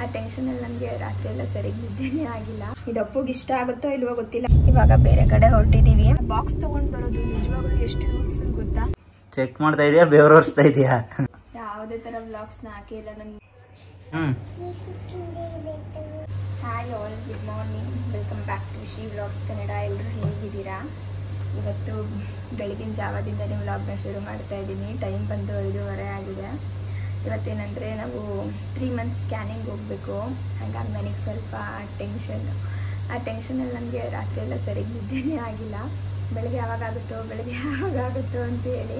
ಆ ಟೆನ್ಷನಲ್ಲಿ ನನಗೆ ರಾತ್ರಿ ಎಲ್ಲ ಸರಿಯಾಗಿ ನಿದ್ದೆನೇ ಆಗಿಲ್ಲ. ಇದು ಅಪ್ಪುಗೆ ಇಷ್ಟ ಆಗುತ್ತೋ ಇಲ್ವೋ ಗೊತ್ತಿಲ್ಲ. ಇವಾಗ ಬೇರೆ ಕಡೆ ಹೊರಟಿದ್ದೀವಿ. ಬಾಕ್ಸ್ ತೊಗೊಂಡು ಬರೋದು ನಿಜವಾಗ್ಲೂ ಎಷ್ಟು ಯೂಸ್ಫುಲ್ ಗೊತ್ತಾ? ಚೆಕ್ ಮಾಡ್ತಾ ಇದೆಯಾ, ಬೆವರೋರ್ಸ್ತಾ ಇದೆಯಾ? ಯಾವುದೇ ಥರ ವ್ಲಾಗ್ಸ್ನ ಹಾಕಿಲ್ಲ ನನಗೆ. Hi all, good morning, welcome back to Rishi vlogs Kannada. ಎಲ್ಲರೂ ಹೇಗಿದ್ದೀರಾ? ಇವತ್ತು ಬೆಳಗಿನ ಜಾವದಿಂದಲೇ ವ್ಲಾಗ್ನ ಶುರು ಮಾಡ್ತಾ ಇದ್ದೀನಿ. ಟೈಮ್ ಬಂದು 5:30 ಆಗಿದೆ. ಇವತ್ತೇನೆಂದರೆ ನಾವು 3 ಮಂತ್ಸ್ ಸ್ಕ್ಯಾನಿಂಗ್ ಹೋಗಬೇಕು. ಹಾಗಾಗಿ ನನಗೆ ಸ್ವಲ್ಪ ಆ ಟೆನ್ಷನಲ್ಲಿ ನನಗೆ ರಾತ್ರಿ ಎಲ್ಲ ಸರಿಯಾಗಿ ನಿದ್ದೆನೇ ಆಗಿಲ್ಲ. ಬೆಳಗ್ಗೆ ಯಾವಾಗಾಗುತ್ತೋ ಅಂತೇಳಿ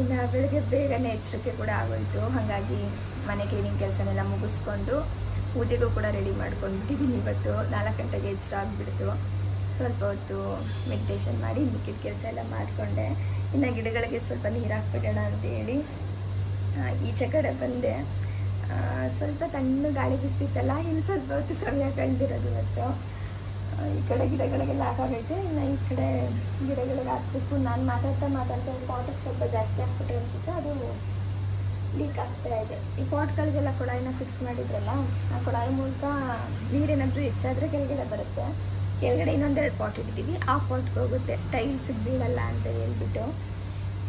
ಇನ್ನು ಬೆಳಗ್ಗೆ ಬೇಗನೆ ಎಚ್ಚರಿಕೆ ಕೂಡ ಆಗೋಯಿತು. ಹಾಗಾಗಿ ಮನೆ ಕ್ಲೀನಿಂಗ್ ಕೆಲಸನೆಲ್ಲ ಮುಗಿಸ್ಕೊಂಡು ಪೂಜೆಗೂ ಕೂಡ ರೆಡಿ ಮಾಡ್ಕೊಂಡ್ಬಿಟ್ಟಿದ್ದೀನಿ. ಇವತ್ತು 4 ಗಂಟೆಗೆ ಎಚ್ಚರ ಆಗಿಬಿಡ್ತು. ಸ್ವಲ್ಪ ಹೊತ್ತು ಮೆಡಿಟೇಷನ್ ಮಾಡಿ ಮಿಕ್ಕಿದ ಕೆಲಸ ಎಲ್ಲ ಮಾಡಿಕೊಂಡೆ. ಇನ್ನು ಗಿಡಗಳಿಗೆ ಸ್ವಲ್ಪ ನೀರು ಹಾಕ್ಬಿಡೋಣ ಅಂತೇಳಿ ಈಚೆ ಕಡೆ ಬಂದೆ. ಸ್ವಲ್ಪ ತಣ್ಣ ಗಾಳಿ ಬಿಸ್ತಿತ್ತಲ್ಲ, ಇನ್ನು ಸ್ವಲ್ಪ ಹೊತ್ತು ಸಮಯ ಕಳೆದಿರೋದು ಇವತ್ತು. ಈ ಕಡೆ ಗಿಡಗಳಿಗೆಲ್ಲ ಹಾಕಾಗೈತೆ, ಇನ್ನು ಈ ಕಡೆ ಗಿಡಗಳಿಗೆ ಹಾಕಬೇಕು. ನಾನು ಮಾತಾಡ್ತಾ ಪಾಟಿಗೆ ಸ್ವಲ್ಪ ಜಾಸ್ತಿ ಹಾಕ್ಬಿಟ್ರೆ ಅನಿಸುತ್ತೆ, ಅದು ಲೀಕ್ ಆಗ್ತಾ ಇದೆ. ಈ ಪಾಟ್ಗಳಿಗೆಲ್ಲ ಕೊಡಾಯಿನ ಫಿಕ್ಸ್ ಮಾಡಿದ್ರಲ್ಲ, ಆ ಕೊಡಾಯಿ ಮೂಲಕ ನೀರೇನಾದರೂ ಹೆಚ್ಚಾದರೆ ಕೆಳಗಡೆ ಬರುತ್ತೆ. ಕೆಳಗಡೆ ಇನ್ನೊಂದೆರಡು ಪಾಟ್ ಇಟ್ಟಿದ್ದೀವಿ, ಆ ಪಾಟ್ಗೆ ಹೋಗುತ್ತೆ, ಟೈಲ್ಸಿಗೆ ಬೀಳಲ್ಲ ಅಂತ ಹೇಳ್ಬಿಟ್ಟು.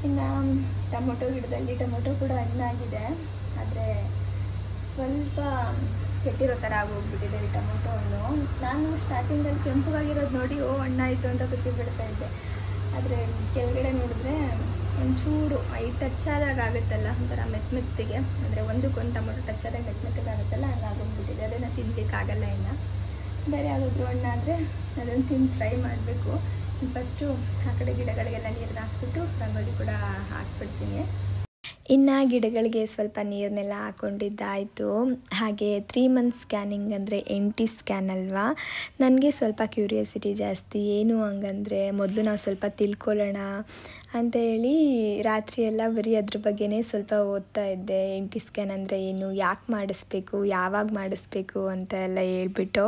ಇನ್ನು ಟೊಮೊಟೊ ಗಿಡದಲ್ಲಿ ಟೊಮೊಟೊ ಕೂಡ ಹಣ್ಣಾಗಿದೆ, ಆದರೆ ಸ್ವಲ್ಪ ಕೆಟ್ಟಿರೋ ಥರ ಆಗೋಗ್ಬಿಟ್ಟಿದೆ ಈ ಟೊಮೊಟೊ ಹಣ್ಣು. ನಾನು ಸ್ಟಾರ್ಟಿಂಗಲ್ಲಿ ಕೆಂಪಗಾಗಿರೋದು ನೋಡಿ ಹಣ್ಣಾಯಿತು ಅಂತ ಖುಷಿ ಪಡ್ತಾ ಇದ್ದೆ. ಆದರೆ ಕೆಳಗಡೆ ನೋಡಿದ್ರೆ ಒಂಚೂರು ಈ ಟಚ್ ಆದಾಗ ಆಗುತ್ತಲ್ಲ, ಒಂಥರ ಮೆತ್ತಿಗೆ, ಅಂದರೆ ಒಂದಕ್ಕೊಂದು ಟೊಮೊಟೊ ಟಚ್ ಆದಾಗ ಮೆತ್ತಿಗೆ ಆಗುತ್ತಲ್ಲ, ಹಂಗಾಗೋಗ್ಬಿಟ್ಟಿದೆ. ಅದನ್ನು ತಿನ್ನಬೇಕಾಗಲ್ಲ. ಇನ್ನು ಬೇರೆ ಯಾವುದಾದ್ರೂ ಹಣ್ಣಾದರೆ ಅದನ್ನು ತಿಂದು ಟ್ರೈ ಮಾಡಬೇಕು. ಫಸ್ಟು ಆ ಕಡೆ ಗಿಡಗಳಿಗೆಲ್ಲ ನೀರನ್ನ ಹಾಕ್ಬಿಟ್ಟು ರಂಗೋಲಿ ಕೂಡ ಹಾಕ್ಬಿಡ್ತೀನಿ. ಇನ್ನು ಗಿಡಗಳಿಗೆ ಸ್ವಲ್ಪ ನೀರನ್ನೆಲ್ಲ ಹಾಕ್ಕೊಂಡಿದ್ದಾಯಿತು. ಹಾಗೆ 3 ಮಂತ್ಸ್ ಸ್ಕ್ಯಾನಿಂಗ್ ಅಂದರೆ NT ಸ್ಕ್ಯಾನ್ ಅಲ್ವಾ, ನನಗೆ ಸ್ವಲ್ಪ ಕ್ಯೂರಿಯಾಸಿಟಿ ಜಾಸ್ತಿ. ಏನು ಹಂಗಂದರೆ ಮೊದಲು ನಾವು ಸ್ವಲ್ಪ ತಿಳ್ಕೊಳ್ಳೋಣ ಅಂತ ಹೇಳಿ ರಾತ್ರಿ ಎಲ್ಲ ಬರೀ ಅದ್ರ ಬಗ್ಗೆನೇ ಸ್ವಲ್ಪ ಓದ್ತಾ ಇದ್ದೆ. NT ಸ್ಕ್ಯಾನ್ ಅಂದರೆ ಏನು, ಯಾಕೆ ಮಾಡಿಸ್ಬೇಕು, ಯಾವಾಗ ಮಾಡಿಸ್ಬೇಕು ಅಂತ ಎಲ್ಲ ಹೇಳ್ಬಿಟ್ಟು.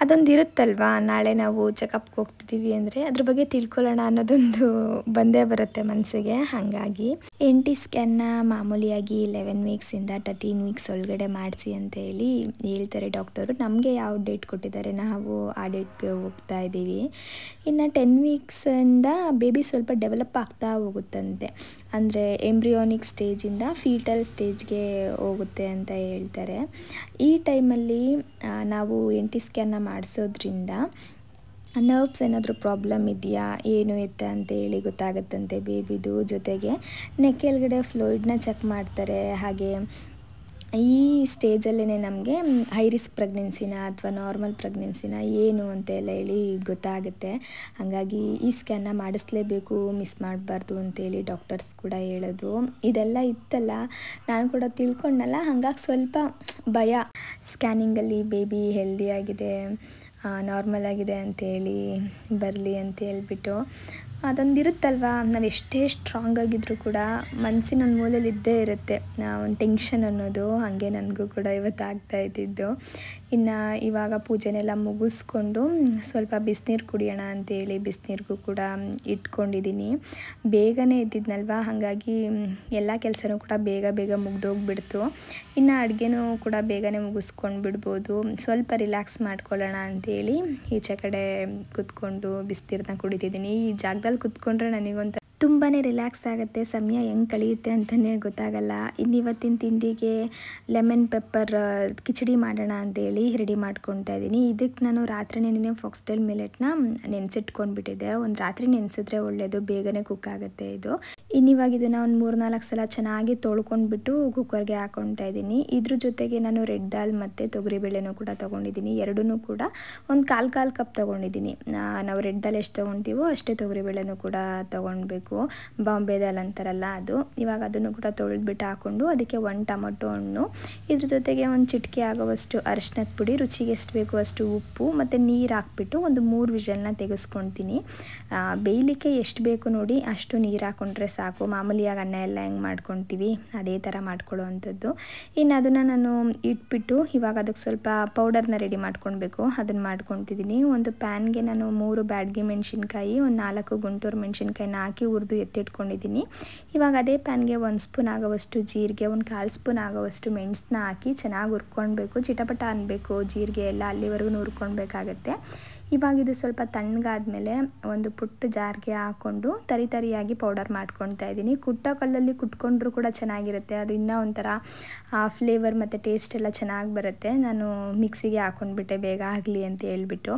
ಅದೊಂದು ಇರುತ್ತಲ್ವ, ನಾಳೆ ನಾವು ಚೆಕಪ್ಗೆ ಹೋಗ್ತಿದ್ದೀವಿ ಅಂದರೆ ಅದ್ರ ಬಗ್ಗೆ ತಿಳ್ಕೊಳ್ಳೋಣ ಅನ್ನೋದೊಂದು ಬಂದೇ ಬರುತ್ತೆ ಮನಸ್ಸಿಗೆ. ಹಾಗಾಗಿ NT ಸ್ಕ್ಯಾನ್ನ ಮಾಮೂಲಿಯಾಗಿ 11 ವೀಕ್ಸಿಂದ 13 ವೀಕ್ಸ್ ಒಳಗಡೆ ಮಾಡಿಸಿ ಅಂತ ಹೇಳಿ ಹೇಳ್ತಾರೆ ಡಾಕ್ಟರು. ನಮಗೆ ಯಾವ ಡೇಟ್ ಕೊಟ್ಟಿದ್ದಾರೆ ನಾವು ಆ ಡೇಟ್ಗೆ ಹೋಗ್ತಾ ಇದ್ದೀವಿ. ಇನ್ನು 10 ವೀಕ್ಸಿಂದ ಬೇಬಿ ಸ್ವಲ್ಪ ಡೆವಲಪ್ ಆಗ್ತಾ ಹೋಗುತ್ತಂತೆ, ಅಂದರೆ ಎಂಬ್ರಿಯೋನಿಕ್ ಸ್ಟೇಜಿಂದ ಫೀಟಲ್ ಸ್ಟೇಜ್ಗೆ ಹೋಗುತ್ತೆ ಅಂತ ಹೇಳ್ತಾರೆ. ಈ ಟೈಮಲ್ಲಿ ನಾವು NT ಸ್ಕ್ಯಾನ್ನ ಮಾಡಿಸೋದ್ರಿಂದ ನರ್ವ್ಸ್ ಏನಾದರೂ ಪ್ರಾಬ್ಲಮ್ ಇದೆಯಾ ಏನು ಎತ್ತ ಅಂತೇಳಿ ಗೊತ್ತಾಗುತ್ತಂತೆ ಬೇಬಿದು. ಜೊತೆಗೆ ನೆಕ್ ಕೆಳಗಡೆ ಫ್ಲೂಯಿಡ್ನ ಚೆಕ್ ಮಾಡ್ತಾರೆ. ಹಾಗೆ ಈ ಸ್ಟೇಜಲ್ಲೇ ನಮಗೆ ಹೈ ರಿಸ್ಕ್ ಪ್ರೆಗ್ನೆನ್ಸಿನ ಅಥವಾ ನಾರ್ಮಲ್ ಪ್ರೆಗ್ನೆನ್ಸಿನ ಏನು ಅಂತೆಲ್ಲ ಹೇಳಿ ಗೊತ್ತಾಗುತ್ತೆ. ಹಾಗಾಗಿ ಈ ಸ್ಕ್ಯಾನ್ನ ಮಾಡಿಸ್ಲೇಬೇಕು, ಮಿಸ್ ಮಾಡಬಾರ್ದು ಅಂತೇಳಿ ಡಾಕ್ಟರ್ಸ್ ಕೂಡ ಹೇಳೋದು. ಇದೆಲ್ಲ ಇತ್ತಲ್ಲ, ನಾನು ಕೂಡ ತಿಳ್ಕೊಂಡಲ್ಲ, ಹಾಗಾಗಿ ಸ್ವಲ್ಪ ಭಯ. ಸ್ಕ್ಯಾನಿಂಗಲ್ಲಿ ಬೇಬಿ ಹೆಲ್ದಿಯಾಗಿದೆ, ನಾರ್ಮಲ್ ಆಗಿದೆ ಅಂಥೇಳಿ ಬರಲಿ ಅಂತ ಹೇಳ್ಬಿಟ್ಟು. ಅದೊಂದಿರುತ್ತಲ್ವ, ನಾವು ಎಷ್ಟೇ ಸ್ಟ್ರಾಂಗ್ ಆಗಿದ್ರೂ ಕೂಡ ಮನಸ್ಸಿನ ಒಂದು ಮೂಲೆಯಲ್ಲಿ ಇದ್ದೇ ಇರುತ್ತೆ ಒಂದು ಟೆನ್ಷನ್ ಅನ್ನೋದು. ಹಾಗೆ ನನಗೂ ಕೂಡ ಇವತ್ತು ಆಗ್ತಾ ಇದ್ದಿದ್ದು. ಇನ್ನು ಇವಾಗ ಪೂಜೆನೆಲ್ಲ ಮುಗಿಸ್ಕೊಂಡು ಸ್ವಲ್ಪ ಬಿಸಿನೀರು ಕುಡಿಯೋಣ ಅಂತೇಳಿ ಬಿಸಿನೀರಿಗೂ ಕೂಡ ಇಟ್ಕೊಂಡಿದ್ದೀನಿ. ಬೇಗನೆ ಎದ್ದಿದ್ನಲ್ವ, ಹಾಗಾಗಿ ಎಲ್ಲ ಕೆಲಸನೂ ಕೂಡ ಬೇಗ ಮುಗ್ದೋಗ್ಬಿಡ್ತು. ಇನ್ನು ಅಡುಗೆನೂ ಕೂಡ ಬೇಗನೆ ಮುಗಿಸ್ಕೊಂಡು ಬಿಡ್ಬೋದು. ಸ್ವಲ್ಪ ರಿಲ್ಯಾಕ್ಸ್ ಮಾಡ್ಕೊಳ್ಳೋಣ ಅಂತೇಳಿ ಈಚೆ ಕಡೆ ಕೂತ್ಕೊಂಡು ಬಿಸಿನೀರನ್ನ ಕುಡಿತಿದ್ದೀನಿ. ಈ ಜಾಗದಲ್ಲಿ ಕೂತ್ಕೊಂಡ್ರೆ ನನಗೊಂದು ತುಂಬಾ ರಿಲ್ಯಾಕ್ಸ್ ಆಗುತ್ತೆ. ಸಮಯ ಹೆಂಗೆ ಕಳೆಯುತ್ತೆ ಅಂತಲೇ ಗೊತ್ತಾಗಲ್ಲ. ಇನ್ನಿವತ್ತಿನ ತಿಂಡಿಗೆ ಲೆಮನ್ ಪೆಪ್ಪರ್ ಕಿಚಡಿ ಮಾಡೋಣ ಅಂತೇಳಿ ರೆಡಿ ಮಾಡ್ಕೊತಾ ಇದ್ದೀನಿ. ಇದಕ್ಕೆ ನಾನು ರಾತ್ರಿನೇ ಫಾಕ್ಸ್ಟೈಲ್ ಮಿಲೆಟ್ನ ನೆನೆಸಿಟ್ಕೊಂಡ್ಬಿಟ್ಟಿದ್ದೆ. ಒಂದು ರಾತ್ರಿ ನೆನೆಸಿದ್ರೆ ಒಳ್ಳೆಯದು, ಬೇಗನೆ ಕುಕ್ ಆಗುತ್ತೆ ಇದು. ಇನ್ನಿವಾಗ ಇದನ್ನು ಒಂದು 3-4 ಸಲ ಚೆನ್ನಾಗಿ ತೊಳ್ಕೊಂಡ್ಬಿಟ್ಟು ಕುಕ್ಕರ್ಗೆ ಹಾಕ್ಕೊತಾ ಇದ್ದೀನಿ. ಇದ್ರ ಜೊತೆಗೆ ನಾನು ರೆಡ್ ದಾಲ್ ಮತ್ತು ತೊಗರಿಬೇಳೆನೂ ಕೂಡ ತೊಗೊಂಡಿದ್ದೀನಿ. ಎರಡೂ ಕೂಡ ಒಂದು ಕಾಲು ಕಪ್ ತೊಗೊಂಡಿದ್ದೀನಿ. ನಾವು ರೆಡ್ ದಾಲ್ ಎಷ್ಟು ತೊಗೊಳ್ತೀವೋ ಅಷ್ಟೇ ತೊಗರಿಬೇಳೆನೂ ಕೂಡ ತೊಗೊಳ್ಬೇಕು. ಬಾಂಬೆ ದಾಲ್ ಅಂತಾರಲ್ಲ ಅದು. ಇವಾಗ ಅದನ್ನು ಕೂಡ ತೊಳೆದ್ಬಿಟ್ಟು ಹಾಕ್ಕೊಂಡು ಅದಕ್ಕೆ 1 ಟೊಮೊಟೊ ಹಣ್ಣು, ಇದ್ರ ಜೊತೆಗೆ ಒಂದು ಚಿಟಿಕೆ ಆಗೋವಷ್ಟು ಅರಿಶಿನದ ಪುಡಿ, ರುಚಿಗೆ ಎಷ್ಟು ಬೇಕೋ ಅಷ್ಟು ಉಪ್ಪು ಮತ್ತು ನೀರು ಹಾಕ್ಬಿಟ್ಟು ಒಂದು 3 ವಿಷಲ್ನ ತೆಗೆಸ್ಕೊಳ್ತೀನಿ. ಬೇಯಲಿಕ್ಕೆ ಎಷ್ಟು ಬೇಕು ನೋಡಿ ಅಷ್ಟು ನೀರು ಹಾಕ್ಕೊಂಡ್ರೆ ಸಾಕು. ಮಾಮೂಲಿಯಾಗಿ ಅನ್ನ ಎಲ್ಲ ಹೆಂಗೆ ಮಾಡ್ಕೊಳ್ತೀವಿ ಅದೇ ಥರ ಮಾಡ್ಕೊಳ್ಳೋ ಅಂಥದ್ದು. ಇನ್ನು ಅದನ್ನು ನಾನು ಇಟ್ಬಿಟ್ಟು ಇವಾಗ ಅದಕ್ಕೆ ಸ್ವಲ್ಪ ಪೌಡರ್ನ ರೆಡಿ ಮಾಡ್ಕೊಳ್ಬೇಕು. ಅದನ್ನು ಮಾಡ್ಕೊತಿದ್ದೀನಿ. ಒಂದು ಪ್ಯಾನ್ಗೆ ನಾನು 3 ಬ್ಯಾಡಗಿ ಮೆಣಸಿನ್ಕಾಯಿ, ಒಂದು 4 ಗುಂಟೂರು ಮೆಣಸಿನ್ಕಾಯಿನ ಹಾಕಿ ಹುರಿದು ಎತ್ತಿಟ್ಕೊಂಡಿದ್ದೀನಿ. ಇವಾಗ ಅದೇ ಪ್ಯಾನ್ಗೆ 1 ಸ್ಪೂನ್ ಆಗೋವಷ್ಟು ಜೀರಿಗೆ, 1/4 ಸ್ಪೂನ್ ಆಗೋವಷ್ಟು ಮೆಣಸನ್ನ ಹಾಕಿ ಚೆನ್ನಾಗಿ ಹುರ್ಕೊಳ್ಬೇಕು. ಚಿಟಪಟ ಅನ್ನಬೇಕು ಜೀರಿಗೆ ಎಲ್ಲ, ಅಲ್ಲಿವರೆಗೂ ಹುರ್ಕೊಳ್ಬೇಕಾಗತ್ತೆ. ಇವಾಗ ಇದು ಸ್ವಲ್ಪ ತಣ್ಣಗಾದ್ಮೇಲೆ ಒಂದು ಪುಟ್ಟ ಜಾರ್ಗೆ ಹಾಕ್ಕೊಂಡು ತರಿಯಾಗಿ ಪೌಡರ್ ಮಾಡ್ಕೊಳ್ತಾ ಇದ್ದೀನಿ. ಕುಟ್ಟೋ ಕಲ್ಲಲ್ಲಿ ಕುಟ್ಕೊಂಡ್ರೂ ಕೂಡ ಚೆನ್ನಾಗಿರುತ್ತೆ, ಅದು ಇನ್ನೂ ಒಂಥರ ಫ್ಲೇವರ್ ಮತ್ತು ಟೇಸ್ಟ್ ಎಲ್ಲ ಚೆನ್ನಾಗಿ ಬರುತ್ತೆ. ನಾನು ಮಿಕ್ಸಿಗೆ ಹಾಕ್ಕೊಂಡ್ಬಿಟ್ಟೆ ಬೇಗ ಆಗಲಿ ಅಂತ ಹೇಳ್ಬಿಟ್ಟು.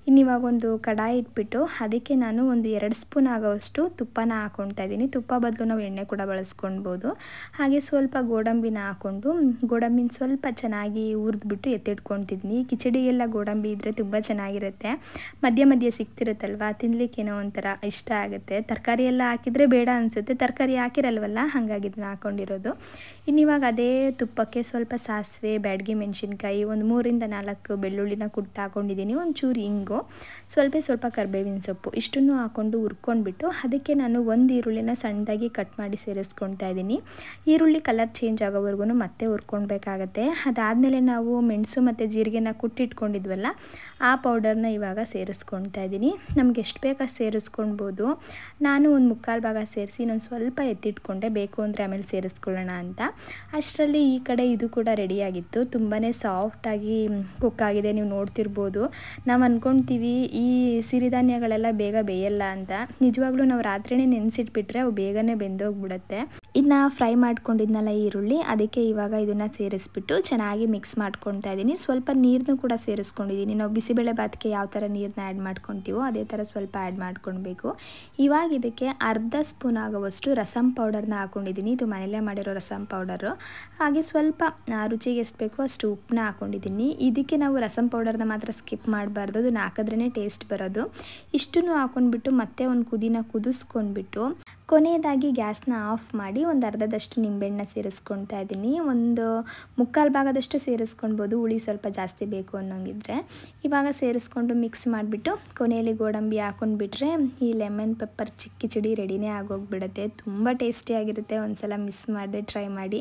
ಇನ್ನಿವಾಗ ಒಂದು ಕಡಾಯಿ ಇಟ್ಬಿಟ್ಟು ಅದಕ್ಕೆ ನಾನು ಒಂದು 2 ಸ್ಪೂನ್ ಆಗೋವಷ್ಟು ತುಪ್ಪನ ಹಾಕ್ಕೊಳ್ತಾ ಇದ್ದೀನಿ. ತುಪ್ಪ ಬದಲು ನಾವು ಎಣ್ಣೆ ಕೂಡ ಬಳಸ್ಕೊಳ್ಬೋದು. ಹಾಗೆ ಸ್ವಲ್ಪ ಗೋಡಂಬಿನ ಹಾಕ್ಕೊಂಡು ಗೋಡಂಬಿನ ಸ್ವಲ್ಪ ಚೆನ್ನಾಗಿ ಹುರಿದ್ಬಿಟ್ಟು ಎತ್ತಿಟ್ಕೊಳ್ತಿದ್ದೀನಿ. ಕಿಚಡಿಗೆಲ್ಲ ಗೋಡಂಬಿ ಇದ್ದರೆ ತುಂಬ ಚೆನ್ನಾಗಿರುತ್ತೆ. ಮಧ್ಯೆ ಸಿಗ್ತಿರುತ್ತಲ್ವ, ತಿನ್ನಲಿಕ್ಕೇನೋ ಒಂಥರ ಇಷ್ಟ ಆಗುತ್ತೆ. ತರಕಾರಿ ಎಲ್ಲ ಹಾಕಿದರೆ ಬೇಡ ಅನಿಸುತ್ತೆ, ತರಕಾರಿ ಹಾಕಿರಲ್ವಲ್ಲ, ಹಾಗಾಗಿ ಇದನ್ನ ಹಾಕ್ಕೊಂಡಿರೋದು. ಇನ್ನಿವಾಗ ಅದೇ ತುಪ್ಪಕ್ಕೆ ಸ್ವಲ್ಪ ಸಾಸಿವೆ, ಬ್ಯಾಡಗಿ ಮೆಣಸಿನ್ಕಾಯಿ, ಒಂದು 3-4 ಬೆಳ್ಳುಳ್ಳಿನ ಕುಟ್ಟು ಹಾಕ್ಕೊಂಡಿದ್ದೀನಿ, ಒಂಚೂರು ಇಂಗು, ಸ್ವಲ್ಪ ಕರಿಬೇವಿನ ಸೊಪ್ಪು ಇಷ್ಟನ್ನು ಹಾಕ್ಕೊಂಡು ಹುರ್ಕೊಂಡ್ಬಿಟ್ಟು ಅದಕ್ಕೆ ನಾನು 1 ಈರುಳ್ಳಿನ ಸಣ್ಣದಾಗಿ ಕಟ್ ಮಾಡಿ ಸೇರಿಸ್ಕೊಳ್ತಾ ಇದ್ದೀನಿ. ಈರುಳ್ಳಿ ಕಲರ್ ಚೇಂಜ್ ಆಗೋವರೆಗೂ ಮತ್ತೆ ಹುರ್ಕೊಳ್ಬೇಕಾಗತ್ತೆ. ಅದಾದಮೇಲೆ ನಾವು ಮೆಣಸು ಮತ್ತು ಜೀರಿಗೆನ ಕುಟ್ಟಿಟ್ಕೊಂಡಿದ್ವಲ್ಲ, ಆ ಪೌಡರ್ನ ಇವಾಗ ಸೇರಿಸ್ಕೊಳ್ತಾ ಇದ್ದೀನಿ. ನಮ್ಗೆ ಎಷ್ಟು ಬೇಕಷ್ಟು ಸೇರಿಸ್ಕೊಳ್ಬೋದು. ನಾನು ಒಂದು 3/4 ಭಾಗ ಸೇರಿಸಿ ಇನ್ನೊಂದು ಸ್ವಲ್ಪ ಎತ್ತಿಟ್ಕೊಂಡೆ, ಬೇಕು ಅಂದರೆ ಆಮೇಲೆ ಸೇರಿಸ್ಕೊಳ್ಳೋಣ ಅಂತ. ಅಷ್ಟರಲ್ಲಿ ಈ ಕಡೆ ಇದು ಕೂಡ ರೆಡಿಯಾಗಿತ್ತು. ತುಂಬಾ ಸಾಫ್ಟಾಗಿ ಕುಕ್ ಆಗಿದೆ, ನೀವು ನೋಡ್ತಿರ್ಬೋದು. ನಾವು ಅಂದ್ಕೊಳ್ತೀವಿ ಈ ಸಿರಿಧಾನ್ಯಗಳೆಲ್ಲ ಬೇಗ ಬೇಯಲ್ಲ ಅಂತ. ನಿಜವಾಗ್ಲೂ ನಾವು ರಾತ್ರಿನೇ ನೆನೆಸಿಟ್ಬಿಟ್ರೆ ಅವು ಬೇಗನೆ ಬೆಂದೋಗ್ಬಿಡುತ್ತೆ. ಇನ್ನು ಫ್ರೈ ಮಾಡ್ಕೊಂಡಿದ್ನಲ್ಲ ಈರುಳ್ಳಿ, ಅದಕ್ಕೆ ಇವಾಗ ಇದನ್ನು ಸೇರಿಸ್ಬಿಟ್ಟು ಚೆನ್ನಾಗಿ ಮಿಕ್ಸ್ ಮಾಡ್ಕೊಳ್ತಾ ಇದ್ದೀನಿ. ಸ್ವಲ್ಪ ನೀರನ್ನು ಕೂಡ ಸೇರಿಸ್ಕೊಂಡಿದ್ದೀನಿ. ನಾವು ಬಿಸಿಬೇಳೆ ಬಾತ್ಗೆ ಯಾವ ಥರ ನೀರನ್ನ ಆ್ಯಡ್ ಮಾಡ್ಕೊತೀವೋ ಅದೇ ಥರ ಸ್ವಲ್ಪ ಆ್ಯಡ್ ಮಾಡ್ಕೊಳ್ಬೇಕು. ಇವಾಗ ಇದಕ್ಕೆ 1/2 ಸ್ಪೂನ್ ಆಗೋವಷ್ಟು ರಸಮ್ ಪೌಡರ್ನ ಹಾಕ್ಕೊಂಡಿದ್ದೀನಿ. ಇದು ಮನೆಯಲ್ಲೇ ಮಾಡಿರೋ ರಸಮ್ ಪೌಡರು. ಹಾಗೆ ಸ್ವಲ್ಪ ರುಚಿಗೆ ಎಷ್ಟು ಬೇಕೋ ಅಷ್ಟು ಉಪ್ಪನ್ನ ಹಾಕ್ಕೊಂಡಿದ್ದೀನಿ. ಇದಕ್ಕೆ ನಾವು ರಸಮ್ ಪೌಡರ್ನ ಮಾತ್ರ ಸ್ಕಿಪ್ ಮಾಡಬಾರ್ದು, ಅದನ್ನ ಹಾಕಿದ್ರೇ ಟೇಸ್ಟ್ ಬರೋದು. ಇಷ್ಟನ್ನು ಹಾಕ್ಕೊಂಡ್ಬಿಟ್ಟು ಮತ್ತೆ ಒಂದು ಕುದಿನ ಕುದಿಸ್ಕೊಂಡ್ಬಿಟ್ಟು ಕೊನೆಯದಾಗಿ ಗ್ಯಾಸ್ನ ಆಫ್ ಮಾಡಿ ಒಂದು ಅರ್ಧದಷ್ಟು ನಿಂಬೆಹಣ್ಣು ಸೇರಿಸ್ಕೊಳ್ತಾ ಇದ್ದೀನಿ. ಒಂದು 3/4 ಭಾಗದಷ್ಟು ಸೇರಿಸ್ಕೊಳ್ಬೋದು, ಹುಳಿ ಸ್ವಲ್ಪ ಜಾಸ್ತಿ ಬೇಕು ಅನ್ನೋಂಗಿದ್ರೆ. ಇವಾಗ ಸೇರಿಸ್ಕೊಂಡು ಮಿಕ್ಸ್ ಮಾಡಿಬಿಟ್ಟು ಕೊನೆಯಲ್ಲಿ ಗೋಡಂಬಿ ಹಾಕ್ಕೊಂಡ್ಬಿಟ್ರೆ ಈ ಲೆಮನ್ ಪೆಪ್ಪರ್ ಕಿಚಡಿ ರೆಡಿನೇ ಆಗೋಗ್ಬಿಡುತ್ತೆ. ತುಂಬ ಟೇಸ್ಟಿಯಾಗಿರುತ್ತೆ. ಒಂದು ಸಲ ಮಿಸ್ ಮಾಡದೆ ಟ್ರೈ ಮಾಡಿ.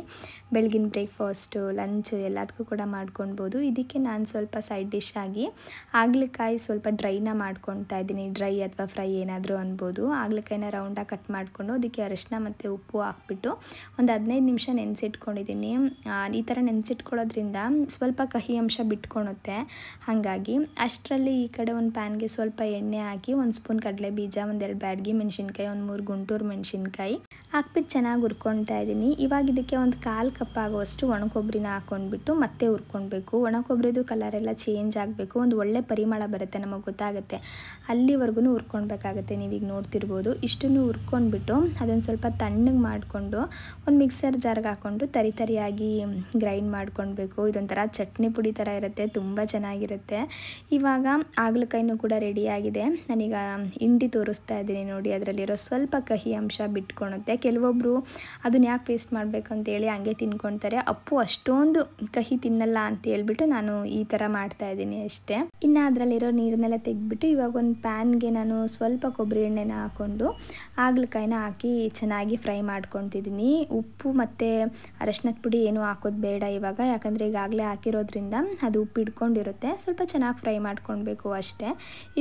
ಬೆಳಗಿನ ಬ್ರೇಕ್ಫಾಸ್ಟು, ಲಂಚು ಎಲ್ಲದಕ್ಕೂ ಕೂಡ ಮಾಡ್ಕೊಳ್ಬೋದು. ಇದಕ್ಕೆ ನಾನು ಸ್ವಲ್ಪ ಸೈಡ್ ಡಿಶ್ ಆಗಿ ಹಾಗಲಕಾಯಿ ಸ್ವಲ್ಪ ಡ್ರೈನ ಮಾಡ್ಕೊಳ್ತಾ ಇದ್ದೀನಿ. ಡ್ರೈ ಅಥವಾ ಫ್ರೈ ಏನಾದರೂ ಅನ್ಬೋದು. ಹಾಗಲಕಾಯಿನ ರೌಂಡಾಗಿ ಕಟ್ ಮಾಡಿಕೊಂಡು ಅದಕ್ಕೆ ಅರಿಶಿನ ಮತ್ತು ಉಪ್ಪು ಹಾಕ್ಬಿಟ್ಟು ಒಂದು 15 ನಿಮಿಷ ನೆನೆಸಿಟ್ಕೊಂಡಿದ್ದೀನಿ. ಈ ಥರ ನೆನೆಸಿಟ್ಕೊಳ್ಳೋದ್ರಿಂದ ಸ್ವಲ್ಪ ಕಹಿ ಅಂಶ ಬಿಟ್ಕೊಳುತ್ತೆ. ಹಾಗಾಗಿ ಅಷ್ಟರಲ್ಲಿ ಈ ಕಡೆ ಒಂದು ಪ್ಯಾನ್ಗೆ ಸ್ವಲ್ಪ ಎಣ್ಣೆ ಹಾಕಿ 1 ಸ್ಪೂನ್ ಕಡಲೆ ಬೀಜ, 1-2 ಬ್ಯಾಡಗಿ ಮೆಣಸಿನ್ಕಾಯಿ, 1 3 ಗುಂಟೂರು ಮೆಣಸಿನ್ಕಾಯಿ ಹಾಕ್ಬಿಟ್ಟು ಚೆನ್ನಾಗಿ ಹುರ್ಕೊಳ್ತಾ ಇದ್ದೀನಿ. ಇವಾಗ ಇದಕ್ಕೆ ಒಂದು 1/4 ಕಪ್ ಆಗುವಷ್ಟು ಒಣಕೊಬ್ಬರಿನ ಹಾಕ್ಕೊಂಡ್ಬಿಟ್ಟು ಮತ್ತೆ ಹುರ್ಕೊಳ್ಬೇಕು. ಒಣಕೊಬ್ಬರಿದು ಕಲರ್ ಎಲ್ಲ ಚೇಂಜ್ ಆಗಬೇಕು, ಒಂದು ಒಳ್ಳೆ ಪರಿಮಳ ಬರುತ್ತೆ, ನಮಗೆ ಗೊತ್ತಾಗುತ್ತೆ. ಅಲ್ಲಿವರೆಗೂ ಹುರ್ಕೊಳ್ಬೇಕಾಗತ್ತೆ. ನೀವೀಗ ನೋಡ್ತಿರ್ಬೋದು. ಇಷ್ಟನ್ನು ಹುರ್ಕೊಂಡ್ಬಿಟ್ಟು ಅದನ್ನು ಸ್ವಲ್ಪ ತಣ್ಣಗೆ ಮಾಡಿಕೊಂಡು ಒಂದು ಮಿಕ್ಸರ್ ಜಾರ್ಗೆ ಹಾಕ್ಕೊಂಡು ತರಿಯಾಗಿ ಗ್ರೈಂಡ್ ಮಾಡ್ಕೊಳ್ಬೇಕು. ಇದೊಂಥರ ಚಟ್ನಿ ಪುಡಿ ಥರ ಇರುತ್ತೆ, ತುಂಬ ಚೆನ್ನಾಗಿರುತ್ತೆ. ಇವಾಗ ಹಾಗಲಕಾಯಿನೂ ಕೂಡ ರೆಡಿಯಾಗಿದೆ. ನಾನೀಗ ಹಿಂಡಿ ತೋರಿಸ್ತಾ ಇದ್ದೀನಿ ನೋಡಿ, ಅದರಲ್ಲಿರೋ ಸ್ವಲ್ಪ ಕಹಿ ಅಂಶ ಬಿಟ್ಕೊಳುತ್ತೆ. ಕೆಲವೊಬ್ಬರು ಅದನ್ನ ಯಾಕೆ ಪೇಸ್ಟ್ ಮಾಡಬೇಕಂತೇಳಿ ಹಂಗೆ ತಿನ್ಕೊಳ್ತಾರೆ. ಅಪ್ಪು ಅಷ್ಟೊಂದು ಕಹಿ ತಿನ್ನಲ್ಲ ಅಂತ ಹೇಳ್ಬಿಟ್ಟು ನಾನು ಈ ಥರ ಮಾಡ್ತಾ ಇದ್ದೀನಿ ಅಷ್ಟೇ. ಇನ್ನು ಅದರಲ್ಲಿರೋ ನೀರನ್ನೆಲ್ಲ ತೆಗೆದ್ಬಿಟ್ಟು ಇವಾಗ ಒಂದು ಪ್ಯಾನ್ಗೆ ನಾನು ಸ್ವಲ್ಪ ಕೊಬ್ಬರಿ ಎಣ್ಣೆನ ಹಾಕ್ಕೊಂಡು ಹಾಗಲಕಾಯಿನ ಹಾಕಿ ಚೆನ್ನಾಗಿ ಫ್ರೈ ಮಾಡ್ಕೊತಿದ್ದೀನಿ. ಉಪ್ಪು ಮತ್ತು ಅರಶಿನದ ಪುಡಿ ಏನೂ ಹಾಕೋದು ಬೇಡ ಇವಾಗ, ಯಾಕಂದರೆ ಈಗಾಗಲೇ ಹಾಕಿರೋದ್ರಿಂದ ಅದು ಉಪ್ಪು ಹಿಡ್ಕೊಂಡಿರುತ್ತೆ. ಸ್ವಲ್ಪ ಚೆನ್ನಾಗಿ ಫ್ರೈ ಮಾಡ್ಕೊಳ್ಬೇಕು ಅಷ್ಟೇ.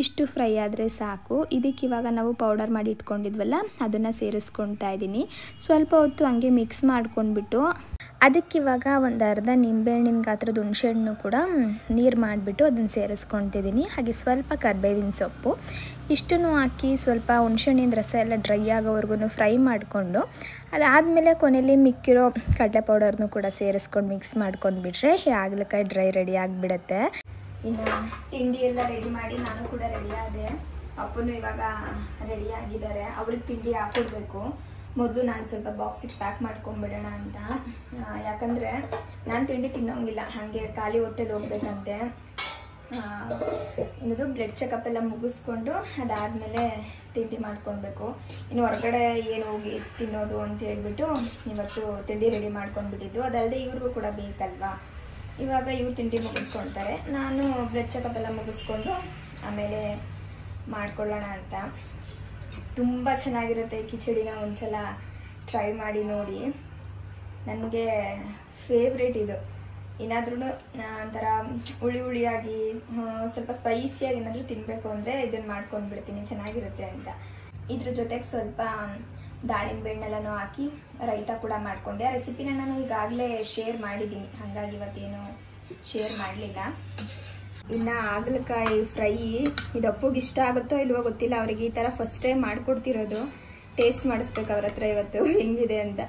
ಇಷ್ಟು ಫ್ರೈ ಆದರೆ ಸಾಕು. ಇದಕ್ಕೆ ಇವಾಗ ನಾವು ಪೌಡರ್ ಮಾಡಿ ಇಟ್ಕೊಂಡಿದ್ವಲ್ಲ ಅದನ್ನು ಸೇರಿಸ್ಕೊಳ್ತಾ ಇದ್ದೀನಿ. ಸ್ವಲ್ಪ ಹೊತ್ತು ಹಂಗೆ ಮಿಕ್ಸ್ ಮಾಡ್ಕೊಂಡ್ಬಿಟ್ಟು ಅದಕ್ಕಿವಾಗ ಒಂದು ಅರ್ಧ ನಿಂಬೆಹಣ್ಣಿನ ಗಾತ್ರದ ಹುಣಸೆಹಣ್ಣು ಕೂಡ ನೀರು ಮಾಡಿಬಿಟ್ಟು ಅದನ್ನು ಸೇರಿಸ್ಕೊತಿದ್ದೀನಿ. ಹಾಗೆ ಸ್ವಲ್ಪ ಕರಿಬೇವಿನ ಸೊಪ್ಪು ಇಷ್ಟನ್ನು ಹಾಕಿ ಸ್ವಲ್ಪ ಹುಣಸೆಹಣ್ಣಿನ ರಸ ಎಲ್ಲ ಡ್ರೈ ಆಗೋವರೆಗೂ ಫ್ರೈ ಮಾಡಿಕೊಂಡು ಅದಾದಮೇಲೆ ಕೊನೆಯಲ್ಲಿ ಮಿಕ್ಕಿರೋ ಕಡಲೆ ಪೌಡರ್ನು ಕೂಡ ಸೇರಿಸ್ಕೊಂಡು ಮಿಕ್ಸ್ ಮಾಡ್ಕೊಂಡ್ಬಿಟ್ರೆ ಹಾಗಲಕಾಯಿ ಡ್ರೈ ರೆಡಿ ಆಗಿಬಿಡುತ್ತೆ. ಇನ್ನು ತಿಂಡಿ ಎಲ್ಲ ರೆಡಿ ಮಾಡಿ ನಾನು ಕೂಡ ರೆಡಿ ಆದೆ. ಅಪ್ಪನೂ ಇವಾಗ ರೆಡಿ ಆಗಿದ್ದಾರೆ. ಅವ್ರಿಗೆ ತಿಂಡಿ ಹಾಕೊಡ್ಬೇಕು. ಮೊದಲು ನಾನು ಸ್ವಲ್ಪ ಬಾಕ್ಸಿಗೆ ಪ್ಯಾಕ್ ಮಾಡ್ಕೊಂಡ್ಬಿಡೋಣ ಅಂತ. ಯಾಕಂದರೆ ನಾನು ತಿಂಡಿ ತಿನ್ನೋಂಗಿಲ್ಲ, ಹಾಗೆ ಖಾಲಿ ಹೊಟ್ಟೆಲಿ ಹೋಗ್ಬೇಕಂತೆ. ಇನ್ನದು ಬ್ಲಡ್ ಚೆಕಪ್ ಎಲ್ಲ ಮುಗಿಸ್ಕೊಂಡು ಅದಾದಮೇಲೆ ತಿಂಡಿ ಮಾಡ್ಕೊಳ್ಬೇಕು. ಇನ್ನು ಹೊರಗಡೆ ಏನು ಹೋಗಿ ತಿನ್ನೋದು ಅಂತ ಹೇಳ್ಬಿಟ್ಟು ಇವತ್ತು ತಿಂಡಿ ರೆಡಿ ಮಾಡ್ಕೊಂಡ್ಬಿಟ್ಟಿದ್ದು. ಅದಲ್ಲದೆ ಇವ್ರಿಗೂ ಕೂಡ ಬೇಕಲ್ವಾ. ಇವಾಗ ಇವ್ರು ತಿಂಡಿ ಮುಗಿಸ್ಕೊಳ್ತಾರೆ, ನಾನು ಬ್ಲಡ್ ಚೆಕಪ್ ಎಲ್ಲ ಮುಗಿಸ್ಕೊಂಡು ಆಮೇಲೆ ಮಾಡ್ಕೊಳ್ಳೋಣ ಅಂತ. ತುಂಬ ಚೆನ್ನಾಗಿರುತ್ತೆ ಕಿಚಡಿನ, ಒಂದ್ಸಲ ಟ್ರೈ ಮಾಡಿ ನೋಡಿ. ನನಗೆ ಫೇವ್ರೇಟ್ ಇದು. ಏನಾದ್ರೂ ಒಂಥರ ಹುಳಿಯಾಗಿ ಸ್ವಲ್ಪ ಸ್ಪೈಸಿಯಾಗಿ ಏನಾದರೂ ತಿನ್ನಬೇಕು ಅಂದರೆ ಇದನ್ನು ಮಾಡ್ಕೊಂಡ್ಬಿಡ್ತೀನಿ, ಚೆನ್ನಾಗಿರುತ್ತೆ ಅಂತ. ಇದ್ರ ಜೊತೆಗೆ ಸ್ವಲ್ಪ ದಾಳಿಂಬೆ ಹಣ್ಣೆಲ್ಲನೂ ಹಾಕಿ ರೈತ ಕೂಡ ಮಾಡಿಕೊಂಡೆ. ಆ ರೆಸಿಪಿನ ನಾನು ಈಗಾಗಲೇ ಶೇರ್ ಮಾಡಿದ್ದೀನಿ, ಹಾಗಾಗಿ ಇವತ್ತೇನು ಶೇರ್ ಮಾಡಲಿಲ್ಲ. ಇನ್ನು ಹಾಗಲಕಾಯಿ ಫ್ರೈ ಇದು ಅಪ್ಪುಗೆ ಇಷ್ಟ ಆಗುತ್ತೋ ಇಲ್ವೋ ಗೊತ್ತಿಲ್ಲ. ಅವ್ರಿಗೆ ಈ ಥರ ಫಸ್ಟ್ ಟೈಮ್ ಮಾಡಿಕೊಡ್ತಿರೋದು. ಟೇಸ್ಟ್ ಮಾಡಿಸ್ಬೇಕು ಅವ್ರ ಹತ್ರ ಇವತ್ತು ಹೆಂಗಿದೆ ಅಂತ.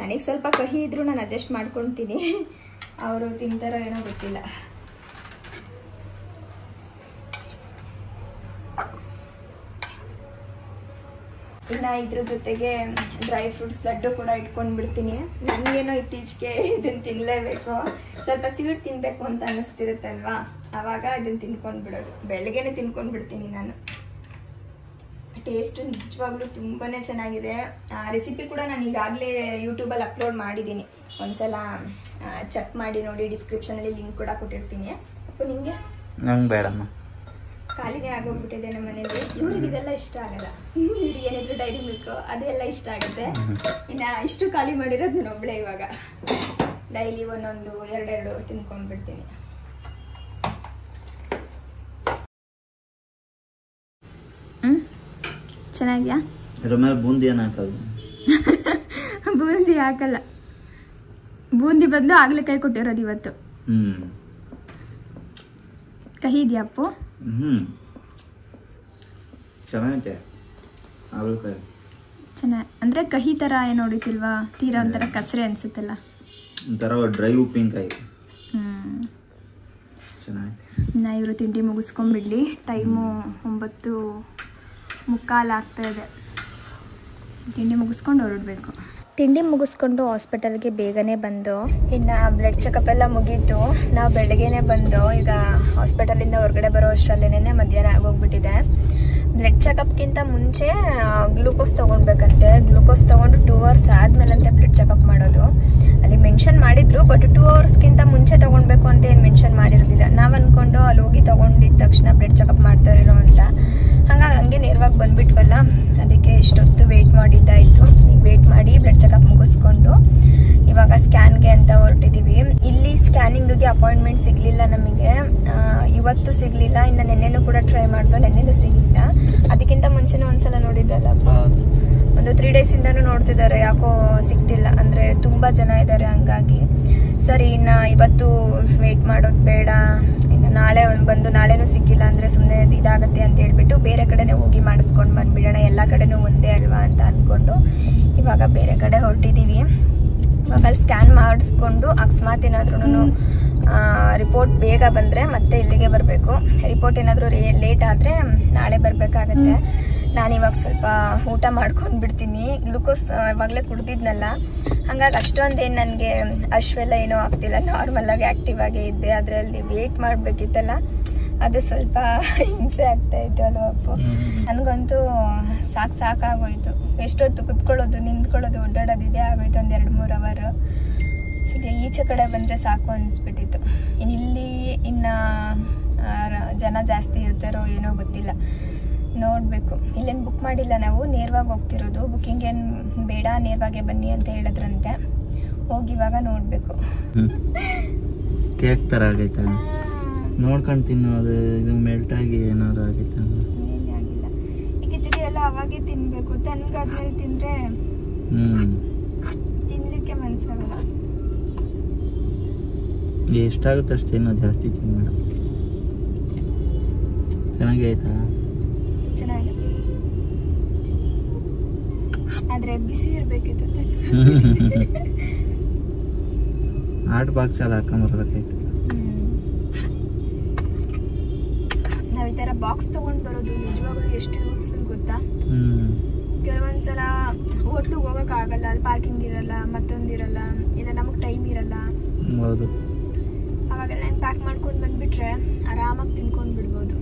ನನಗೆ ಸ್ವಲ್ಪ ಕಹಿ ಇದ್ರೂ ನಾನು ಅಡ್ಜಸ್ಟ್ ಮಾಡ್ಕೊಳ್ತೀನಿ, ಅವರು ತಿಂತಾರೋ ಏನೋ ಗೊತ್ತಿಲ್ಲ. ಇನ್ನು ಇದ್ರ ಜೊತೆಗೆ ಡ್ರೈ ಫ್ರೂಟ್ಸ್ ಲಡ್ಡು ಕೂಡ ಇಟ್ಕೊಂಡು ಬಿಡ್ತೀನಿ. ನನಗೇನೋ ಇತ್ತೀಚೆಗೆ ಇದನ್ನು ತಿನ್ನಲೇಬೇಕು, ಸ್ವಲ್ಪ ಸ್ವೀಟ್ ತಿನ್ನಬೇಕು ಅಂತ ಅನ್ನಿಸ್ತಿರುತ್ತಲ್ವಾ, ಆವಾಗ ಇದನ್ನು ತಿನ್ಕೊಂಡು ಬಿಡೋದು. ಬೆಳಗ್ಗೆನೇ ತಿನ್ಕೊಂಡು ಬಿಡ್ತೀನಿ ನಾನು. ಟೇಸ್ಟು ನಿಜವಾಗ್ಲೂ ತುಂಬಾ ಚೆನ್ನಾಗಿದೆ. ರೆಸಿಪಿ ಕೂಡ ನಾನು ಈಗಾಗಲೇ ಯೂಟ್ಯೂಬಲ್ಲಿ ಅಪ್ಲೋಡ್ ಮಾಡಿದ್ದೀನಿ, ಒಂದ್ಸಲ ಚೆಕ್ ಮಾಡಿ ನೋಡಿ. ಡಿಸ್ಕ್ರಿಪ್ಷನಲ್ಲಿ ಲಿಂಕ್ ಕೂಡ ಕೊಟ್ಟಿರ್ತೀನಿ. ಅಪ್ಪ ನಿಮಗೆ? ನಂಗೆ ಬೇಡಮ್ಮ, ಖಾಲಿನೇ ಆಗೋಗ್ಬಿಟ್ಟಿದೆ ನಮ್ಮ ಮನೇಲಿ. ಇವ್ರಿಗೆ ಇದೆಲ್ಲ ಇಷ್ಟ ಆಗಲ್ಲ. ಇವ್ರಿಗೆ ಏನಿದ್ರು ಡೈರಿ ಮಿಲ್ಕ್ ಅದೆಲ್ಲ ಇಷ್ಟ ಆಗುತ್ತೆ. ಇನ್ನು ಇಷ್ಟು ಖಾಲಿ ಮಾಡಿರೋದು ನಾನು ಒಬ್ಬಳೇ. ಇವಾಗ ಡೈಲಿ ಒಂದೊಂದು ಎರಡೆರಡು ತಿನ್ಕೊಂಡು ಬಿಡ್ತೀನಿ. ಚೆನ್ನಾಗಿದೆಯಾ? ಇದ್ರ ಮೇಲೆ ಬೂಂದಿ ಏನು ಹಾಕೋದು? ಬೂಂದಿ ಹಾಕಲ್ಲ. ಬೂಂದಿ ಬದಲು ಹಾಗಲಕಾಯಿ ಕೊಟ್ಟಿರೋದು ಇವತ್ತು. ಕಹಿ ಇದೆಯಾ ಅಪ್ಪು? ಚೆನ್ನಾಗೈತೆ ಹಾಗಲಕಾಯಿ. ಚೆನ್ನಾಗಿ ಅಂದರೆ ಕಹಿ ಥರ ಏನು ಹೊಡಿತಿಲ್ವಾ? ತೀರಾ ಒಂಥರ ಕಸರೆ ಅನ್ಸುತ್ತಲ್ಲ, ಒಂಥರ ಡ್ರೈ ಉಪ್ಪಿನಕಾಯಿ. ಚೆನ್ನಾಗೈತೆ. ಇನ್ನು ಇವರು ತಿಂಡಿ ಮುಗಿಸ್ಕೊಂಡ್ಬಿಡ್ಲಿ. ಟೈಮು 9:45 ಆಗ್ತಾ ಇದೆ. ತಿಂಡಿ ಮುಗಿಸ್ಕೊಂಡು ಹೊರಡಬೇಕು. ತಿಂಡಿ ಮುಗಿಸ್ಕೊಂಡು ಹಾಸ್ಪಿಟಲ್ಗೆ ಬೇಗನೆ ಬಂದು, ಇನ್ನು ಬ್ಲಡ್ ಚೆಕಪ್ ಎಲ್ಲ ಮುಗೀತು. ನಾವು ಬೆಳಗ್ಗೆನೆ ಬಂದು ಈಗ ಹಾಸ್ಪಿಟಲಿಂದ ಹೊರಗಡೆ ಬರೋ ಅಷ್ಟರಲ್ಲೇನೆ ಮಧ್ಯಾಹ್ನ ಆಗೋಗ್ಬಿಟ್ಟಿದೆ. ಬ್ಲಡ್ ಚೆಕಪ್ಗಿಂತ ಮುಂಚೆ ಗ್ಲೂಕೋಸ್ ತೊಗೊಳ್ಬೇಕಂತೆ. ಗ್ಲೂಕೋಸ್ ತೊಗೊಂಡು 2 ಅವರ್ಸ್ ಆದಮೇಲಂತೆ ಬ್ಲಡ್ ಚೆಕಪ್ ಮಾಡೋದು. ಅಲ್ಲಿ ಮೆನ್ಷನ್ ಮಾಡಿದ್ರು, ಬಟ್ 2 ಅವರ್ಸ್ಗಿಂತ ಮುಂಚೆ ತೊಗೊಳ್ಬೇಕು ಅಂತ ಏನು ಮೆನ್ಷನ್ ಮಾಡಿರೋದಿಲ್ಲ. ನಾವು ಅಂದ್ಕೊಂಡು ಅಲ್ಲಿ ಹೋಗಿ ತೊಗೊಂಡಿದ್ದ ತಕ್ಷಣ ಬ್ಲಡ್ ಚೆಕಪ್ ಮಾಡ್ತಾರಿರೋ ಅಂತ. ಹಾಗಾಗಿ ಹಂಗೆ ನೇರವಾಗಿ ಬಂದುಬಿಟ್ವಲ್ಲ, ಅದಕ್ಕೆ ಇಷ್ಟೊತ್ತು ವೆಯ್ಟ್ ಮಾಡಿದ್ದಾಯಿತು. ಈಗ ವೆಯ್ಟ್ ಮಾಡಿ ಬ್ಲಡ್ ಚೆಕಪ್ ಮುಗಿಸ್ಕೊಂಡು ಇವಾಗ ಸ್ಕ್ಯಾನ್ಗೆ ಅಂತ ಹೊರಟಿದ್ದೀವಿ. ಇಲ್ಲಿ ಸ್ಕ್ಯಾನಿಂಗಿಗೆ ಅಪಾಯಿಂಟ್ಮೆಂಟ್ ಸಿಗಲಿಲ್ಲ ನಮಗೆ, ಇವತ್ತು ಸಿಗಲಿಲ್ಲ. ಇನ್ನು ನೆನ್ನೆನೂ ಕೂಡ ಟ್ರೈ ಮಾಡಿದ್ವು, ನೆನ್ನೆನೂ ಸಿಗಲಿಲ್ಲ. ಅದಕ್ಕಿಂತ ಮುಂಚೆನೂ ಒಂದ್ಸಲ ನೋಡಿದ್ದಲ್ಲ, ಒಂದು 3 ಡೇಸಿಂದನೂ ನೋಡ್ತಿದ್ದಾರೆ, ಯಾಕೋ ಸಿಗ್ತಿಲ್ಲ. ಅಂದರೆ ತುಂಬ ಜನ ಇದ್ದಾರೆ, ಹಂಗಾಗಿ ಸರಿ ಇನ್ನು ಇವತ್ತು ವೆಯ್ಟ್ ಮಾಡೋದು ಬೇಡ, ಇನ್ನು ನಾಳೆ ಬಂದು ನಾಳೆನೂ ಸಿಕ್ಕಿಲ್ಲ ಅಂದರೆ ಸುಮ್ಮನೆ ಇದಾಗುತ್ತೆ ಅಂತ ಹೇಳ್ಬಿಟ್ಟು ಬೇರೆ ಕಡೆನೇ ಹೋಗಿ ಮಾಡಿಸ್ಕೊಂಡು ಬಂದುಬಿಡೋಣ, ಎಲ್ಲ ಕಡೆನೂ ಒಂದೇ ಅಲ್ವಾ ಅಂತ ಅಂದ್ಕೊಂಡು ಇವಾಗ ಬೇರೆ ಕಡೆ ಹೊರಟಿದ್ದೀವಿ. ಇವಾಗ ಅಲ್ಲಿ ಸ್ಕ್ಯಾನ್ ಮಾಡಿಸ್ಕೊಂಡು ಅಕಸ್ಮಾತ್ ಏನಾದ್ರೂ ರಿಪೋರ್ಟ್ ಬೇಗ ಬಂದರೆ ಮತ್ತೆ ಇಲ್ಲಿಗೆ ಬರಬೇಕು. ರಿಪೋರ್ಟ್ ಏನಾದರೂ ಲೇಟ್ ಆದರೆ ನಾಳೆ ಬರಬೇಕಾಗತ್ತೆ. ನಾನಿವಾಗ ಸ್ವಲ್ಪ ಊಟ ಮಾಡ್ಕೊಂಡು ಬಿಡ್ತೀನಿ. ಗ್ಲೂಕೋಸ್ ಇವಾಗಲೇ ಕುಡ್ದಿದ್ನಲ್ಲ, ಹಾಗಾಗಿ ಅಷ್ಟೊಂದೇನು ನನಗೆ ಅಶ್ವೆಲ್ಲ ಏನೂ ಆಗ್ತಿಲ್ಲ, ನಾರ್ಮಲಾಗಿ ಆ್ಯಕ್ಟಿವ್ ಆಗೇ ಇದ್ದೆ. ಅದರಲ್ಲಿ ವೇಟ್ ಮಾಡಬೇಕಿತ್ತಲ್ಲ, ಅದು ಸ್ವಲ್ಪ ಹಿಂಸೆ ಆಗ್ತಾಯಿತ್ತು ಅಲ್ವ ಅಪ್ಪು? ನನಗಂತೂ ಸಾಕಾಗೋಯ್ತು. ಎಷ್ಟೊತ್ತು ಕುತ್ಕೊಳ್ಳೋದು, ನಿಂತ್ಕೊಳ್ಳೋದು, ಓಡಾಡೋದು ಇದೇ ಆಗೋಯ್ತು, ಒಂದು 2-3 ಅವರ್. ಸದ್ಯ ಈಚೆ ಕಡೆ ಬಂದರೆ ಸಾಕು ಅನಿಸ್ಬಿಟ್ಟಿತ್ತು. ಇಲ್ಲಿ ಇನ್ನು ಜನ ಜಾಸ್ತಿ ಇರ್ತಾರೋ ಏನೋ ಗೊತ್ತಿಲ್ಲ, ನೋಡಬೇಕು. ಇಲ್ಲೇನು ಬುಕ್ ಮಾಡಿಲ್ಲ ನಾವು, ನೇರವಾಗಿ ಹೋಗ್ತಿರೋದು. ಬುಕ್ಕಿಂಗ್ ಏನು ಬೇಡ, ನೇರವಾಗೇ ಬನ್ನಿ ಅಂತ ಹೇಳಿದ್ರಂತೆ. ಹೋಗಿ ಇವಾಗ ನೋಡಬೇಕು. ಕೇಕ್ ಥರ ಆಗೈತಾ? ನೋಡ್ಕೊಂಡು ತಿನ್ನೋದು, ಇದು ಮೆಲ್ಟ್ ಆಗಿ ಏನಾದ್ರು ಆಗೈತೆ? ಏನಾಗಿಲ್ಲ. ಈ ಕಿಚಡಿ ಎಲ್ಲ ಅವಾಗೇ ತಿನ್ನಬೇಕು, ತಣ್ಣಗಾದ್ಮೇಲೆ ತಿಂದರೆ ತಿನ್ನಲಿಕ್ಕೆ ಮನಸ್ಸಾಗಲ್ಲ. ಎಷ್ಟಾಗುತ್ತೆ ಅಷ್ಟು ತಿನ್ನೋ, ಜಾಸ್ತಿ ತಿನ್ಬೇಡ. ಚೆನ್ನಾಗಿ ಆಯ್ತಾ? ಚೆನ್ನಾಗಿದೆ, ಆದರೆ ಬಿಸಿ ಇರಬೇಕಿತ್ತು. ಹಾಟ್ ಬಾಕ್ಸ್ ಎಲ್ಲ ಹಾಕೊಂಬರ್ಬೇಕಾಯ್ತು. ನಾವು ಈ ಥರ ಬಾಕ್ಸ್ ತೊಗೊಂಡು ಬರೋದು ನಿಜವಾಗ್ಲೂ ಎಷ್ಟು ಯೂಸ್ಫುಲ್ ಗೊತ್ತಾ? ಕೆಲವೊಂದ್ಸಲ ಹೋಟ್ಲಿಗೆ ಹೋಗೋಕ್ಕಾಗಲ್ಲ, ಅಲ್ಲಿ ಪಾರ್ಕಿಂಗ್ ಇರಲ್ಲ, ಮತ್ತೊಂದಿರಲ್ಲ, ಇಲ್ಲ ನಮಗೆ ಟೈಮ್ ಇರಲ್ಲ. ಹೌದು. ಅವಾಗೆಲ್ಲ ಹೆಂಗೆ ಪ್ಯಾಕ್ ಮಾಡ್ಕೊಂಡು ಬಂದುಬಿಟ್ರೆ ಆರಾಮಾಗಿ ತಿನ್ಕೊಂಡು ಬಿಡ್ಬೋದು.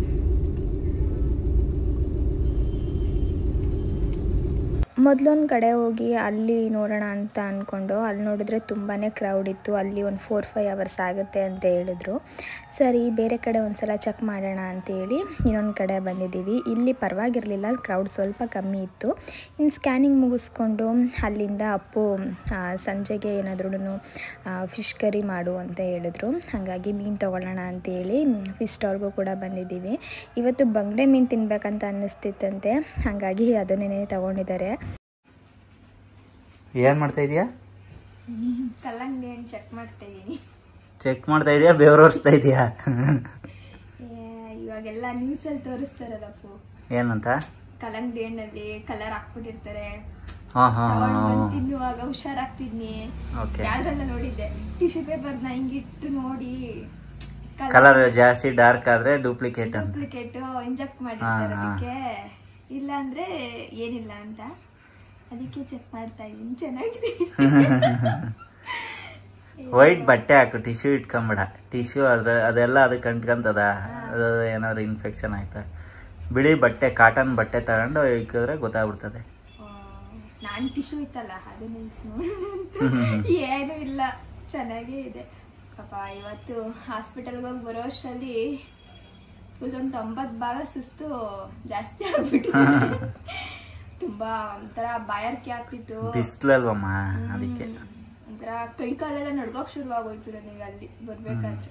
ಮೊದಲೊಂದು ಕಡೆ ಹೋಗಿ ಅಲ್ಲಿ ನೋಡೋಣ ಅಂತ ಅಂದ್ಕೊಂಡು ಅಲ್ಲಿ ನೋಡಿದ್ರೆ ತುಂಬಾ ಕ್ರೌಡ್ ಇತ್ತು. ಅಲ್ಲಿ ಒಂದು 4-5 ಅವರ್ಸ್ ಆಗುತ್ತೆ ಅಂತ ಹೇಳಿದ್ರು. ಸರಿ ಬೇರೆ ಕಡೆ ಒಂದು ಸಲ ಚೆಕ್ ಮಾಡೋಣ ಅಂತೇಳಿ ಇನ್ನೊಂದು ಕಡೆ ಬಂದಿದ್ದೀವಿ. ಇಲ್ಲಿ ಪರವಾಗಿರಲಿಲ್ಲ, ಕ್ರೌಡ್ ಸ್ವಲ್ಪ ಕಮ್ಮಿ ಇತ್ತು. ಇನ್ನು ಸ್ಕ್ಯಾನಿಂಗ್ ಮುಗಿಸ್ಕೊಂಡು ಅಲ್ಲಿಂದ ಅಪ್ಪು ಸಂಜೆಗೆ ಏನಾದ್ರೂ ಫಿಶ್ ಕರಿ ಮಾಡು ಅಂತ ಹೇಳಿದ್ರು. ಹಾಗಾಗಿ ಮೀನು ತೊಗೊಳ್ಳೋಣ ಅಂತೇಳಿ ಫಿಶ್ ಸ್ಟಾಲ್ಗೂ ಕೂಡ ಬಂದಿದ್ದೀವಿ. ಇವತ್ತು ಬಂಗಡೆ ಮೀನು ತಿನ್ಬೇಕಂತ ಅನ್ನಿಸ್ತಿತ್ತಂತೆ, ಹಾಗಾಗಿ ಅದನ್ನೇ ತಗೊಂಡಿದ್ದಾರೆ. ಏನು ಮಾಡ್ತಾ ಇದೀಯಾ? ಕಲ್ಲಂಗಡಿ ಹಣ್ಣು ಚೆಕ್ ಮಾಡ್ತಾ ಇದ್ದೀನಿ. ಚೆಕ್ ಮಾಡ್ತಾ ಇದೀಯಾ, ಬೆವರೋರಿಸ್ತಾ ಇದೀಯಾ? ಇವಾಗೆಲ್ಲ ನ್ಯೂಸಲ್ಲಿ ತೋರಿಸ್ತಾರಲ್ಲಪ್ಪು, ಏನಂತ? ಕಲ್ಲಂಗಡಿ ಹಣ್ಣಲ್ಲಿ ಕಲರ್ ಹಾಕ್ಬಿಟ್ಟಿರ್ತಾರೆ, ತಿನ್ನುವಾಗ ಹುಷಾರಾಗ್ತಿದ್ನಿ. ಯಾವ್ದ್ರೆಲ್ಲ ನೋಡಿದ್ದೆ, ಟಿಶ್ಯೂ ಪೇಪರ್ನ ಹಿಂಗಿಟ್ಟು ನೋಡಿ ಕಲರ್ ಜಾಸ್ತಿ ಡಾರ್ಕ್ ಆದ್ರೆ ಡೂಪ್ಲಿಕೇಟ್ ಇಂಜೆಕ್ಟ್ ಮಾಡಿರ್ತಾರೆ ಅದಕ್ಕೆ, ಇಲ್ಲ ಅಂದ್ರೆ ಏನಿಲ್ಲ ಅಂತ. ಅದಕ್ಕೆ ಚೆಕ್ ಮಾಡ್ತಾ ಇದ್ದೀನಿ. ಚೆನ್ನಾಗಿದೆ. ವೈಟ್ ಬಟ್ಟೆ ಹಾಕು, ಟಿಶ್ಯೂ ಇಟ್ಕೊಂಬೇಡ. ಟಿಶ್ಯೂ ಅದೆಲ್ಲ ಅದಕ್ಕೆ ಅಂಟ್ಕೊಂತದ, ಅದು ಏನಾದ್ರು ಇನ್ಫೆಕ್ಷನ್ ಆಯ್ತಾ. ಬಿಳಿ ಬಟ್ಟೆ, ಕಾಟನ್ ಬಟ್ಟೆ ತಗೊಂಡು ಇಕ್ಕಿದ್ರೆ ಗೊತ್ತಾಗ್ಬಿಡ್ತದೆ. ನಾನು ಟಿಶ್ಯೂ ಇತ್ತಲ್ಲ ಅದನ್ನ ಏನು ಇಲ್ಲ, ಚೆನ್ನಾಗೇ ಇದೆ. ಪಾಪ ಇವತ್ತು ಹಾಸ್ಪಿಟಲ್ಗೆ ಹೋಗಿ ಬರೋ ಅಷ್ಟರಲ್ಲಿ ಫುಲ್ ಒಂದು 90 ಭಾಗ ಸುಸ್ತು ಜಾಸ್ತಿ ಆಗ್ಬಿಟ್ಟಿದೆ. ತುಂಬಾ ಒಂಥರ ಬಾಯಾರಿಕೆ ಆಗ್ತಿತ್ತು, ಬಿಸ್ಲಲ್ವಮ್ಮ, ಅದಕ್ಕೆ ಒಂಥರ ಕೈ ಕಾಲೆಲ್ಲ ನಡ್ಗೋಕ್ ಶುರು ಆಗೋಯ್ತು ನನಗೆ. ಅಲ್ಲಿ ಬರ್ಬೇಕಾದ್ರೆ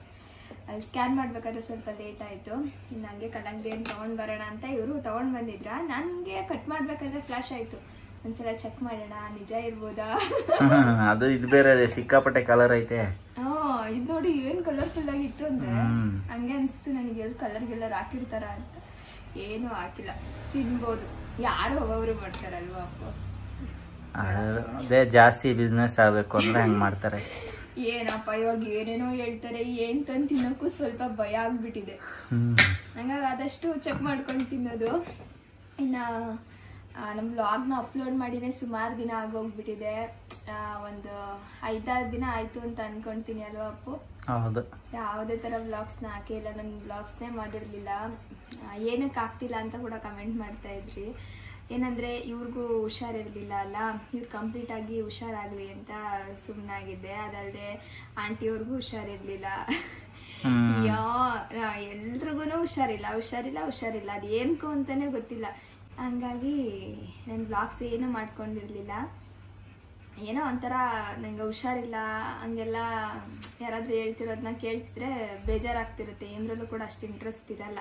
ಅಲ್ಲಿ ಸ್ಕ್ಯಾನ್ ಮಾಡ್ಬೇಕಾದ್ರೆ ಸ್ವಲ್ಪ ಲೇಟ್ ಆಯ್ತು. ಇನ್ನು ಹಂಗೆ ಕಲ್ಲಂಗಡಿ ಹಣ್ಣು ತಗೊಂಡ್ ಬರೋಣ ಅಂತ ಇವರು ತಗೊಂಡ್ ಬಂದಿದ್ರ. ನನ್ಗೆ ಕಟ್ ಮಾಡ್ಬೇಕಾದ್ರೆ ಫ್ಲಾಶ್ ಆಯ್ತು, ಒಂದ್ಸಲ ಚೆಕ್ ಮಾಡೋಣ ನಿಜ ಇರ್ಬೋದಾ. ಅದು ಇದು ಬೇರೆ ಸಿಕ್ಕಾಪಟ್ಟೆ ಕಲರ್ ಐತೆ. ಇದು ನೋಡಿ ಏನ್ ಕಲರ್ಫುಲ್ ಆಗಿತ್ತು ಅಂದ್ರೆ ಹಂಗೆ ಅನ್ಸ್ತು ನನಗೆ, ಎಲ್ಲಿ ಕಲರ್ ಹಾಕಿರ್ತಾರ ಅಂತ. ಏನು ಹಾಕಿಲ್ಲ, ತಿನ್ಬೋದು. ಯಾರು ಒಬ್ಬೊಬ್ರು ಮಾಡ್ತಾರಲ್ವಾ ಅಪ್ಪ. ಅದೇ ಜಾಸ್ತಿ ಬಿಸ್ನೆಸ್ ಆಗ್ಬೇಕು ಅಂದ್ರೆ ಹಂಗ್ ಮಾಡ್ತಾರೆ. ಏನಪ್ಪ ಇವಾಗ ಏನೇನೋ ಹೇಳ್ತಾರೆ, ಏನ್ ತಂದು ತಿನ್ನೋಕ್ಕೂ ಸ್ವಲ್ಪ ಭಯ ಆಗ್ಬಿಟ್ಟಿದೆ. ಹಂಗಾಗಿ ಆದಷ್ಟು ಚೆಕ್ ಮಾಡ್ಕೊಂಡು ತಿನ್ನೋದು. ಇನ್ನ ನಮ್ಮ ವ್ಲಾಗ್ನ ಅಪ್ಲೋಡ್ ಮಾಡಿನೇ ಸುಮಾರು ದಿನ ಆಗೋಗ್ಬಿಟ್ಟಿದೆ. ಒಂದು 5-6 ದಿನ ಆಯ್ತು ಅಂತ ಅನ್ಕೊಂತೀನಿ ಅಲ್ವಾ ಅಪ್ಪು? ಹೌದು. ಯಾವುದೇ ತರ ವ್ಲಾಗ್ಸ್ನ ಹಾಕಿಲ್ಲ, ನನ್ನ ವ್ಲಾಗ್ಸ್ನೇ ಮಾಡಿರ್ಲಿಲ್ಲ. ಏನಕ್ಕೆ ಆಗ್ತಿಲ್ಲ ಅಂತ ಕೂಡ ಕಮೆಂಟ್ ಮಾಡ್ತಾ ಇದ್ರಿ. ಏನಂದ್ರೆ ಇವ್ರಿಗೂ ಹುಷಾರಿರ್ಲಿಲ್ಲ ಅಲ್ಲ, ಇವ್ರು ಕಂಪ್ಲೀಟ್ ಆಗಿ ಹುಷಾರಾಗ್ಲಿ ಅಂತ ಸುಮ್ಮನಾಗಿದ್ದೆ. ಅದಲ್ಲದೆ ಆಂಟಿಯವ್ರಿಗೂ ಹುಷಾರಿರ್ಲಿಲ್ಲ. ಎಲ್ರಿಗೂ ಹುಷಾರಿಲ್ಲ, ಅದೇನ್ಕೋ ಅಂತಾನೆ ಗೊತ್ತಿಲ್ಲ. ಹಂಗಾಗಿ ನನ್ನ ಬ್ಲಾಗ್ಸ್ ಏನೂ ಮಾಡ್ಕೊಂಡಿರ್ಲಿಲ್ಲ. ಏನೋ ಒಂಥರ ನಂಗೆ ಹುಷಾರಿಲ್ಲ ಹಂಗೆಲ್ಲ ಯಾರಾದರೂ ಹೇಳ್ತಿರೋದನ್ನ ಕೇಳ್ತಿದ್ರೆ ಬೇಜಾರಾಗ್ತಿರುತ್ತೆ. ಏನರಲ್ಲೂ ಕೂಡ ಅಷ್ಟು ಇಂಟ್ರೆಸ್ಟ್ ಇರಲ್ಲ.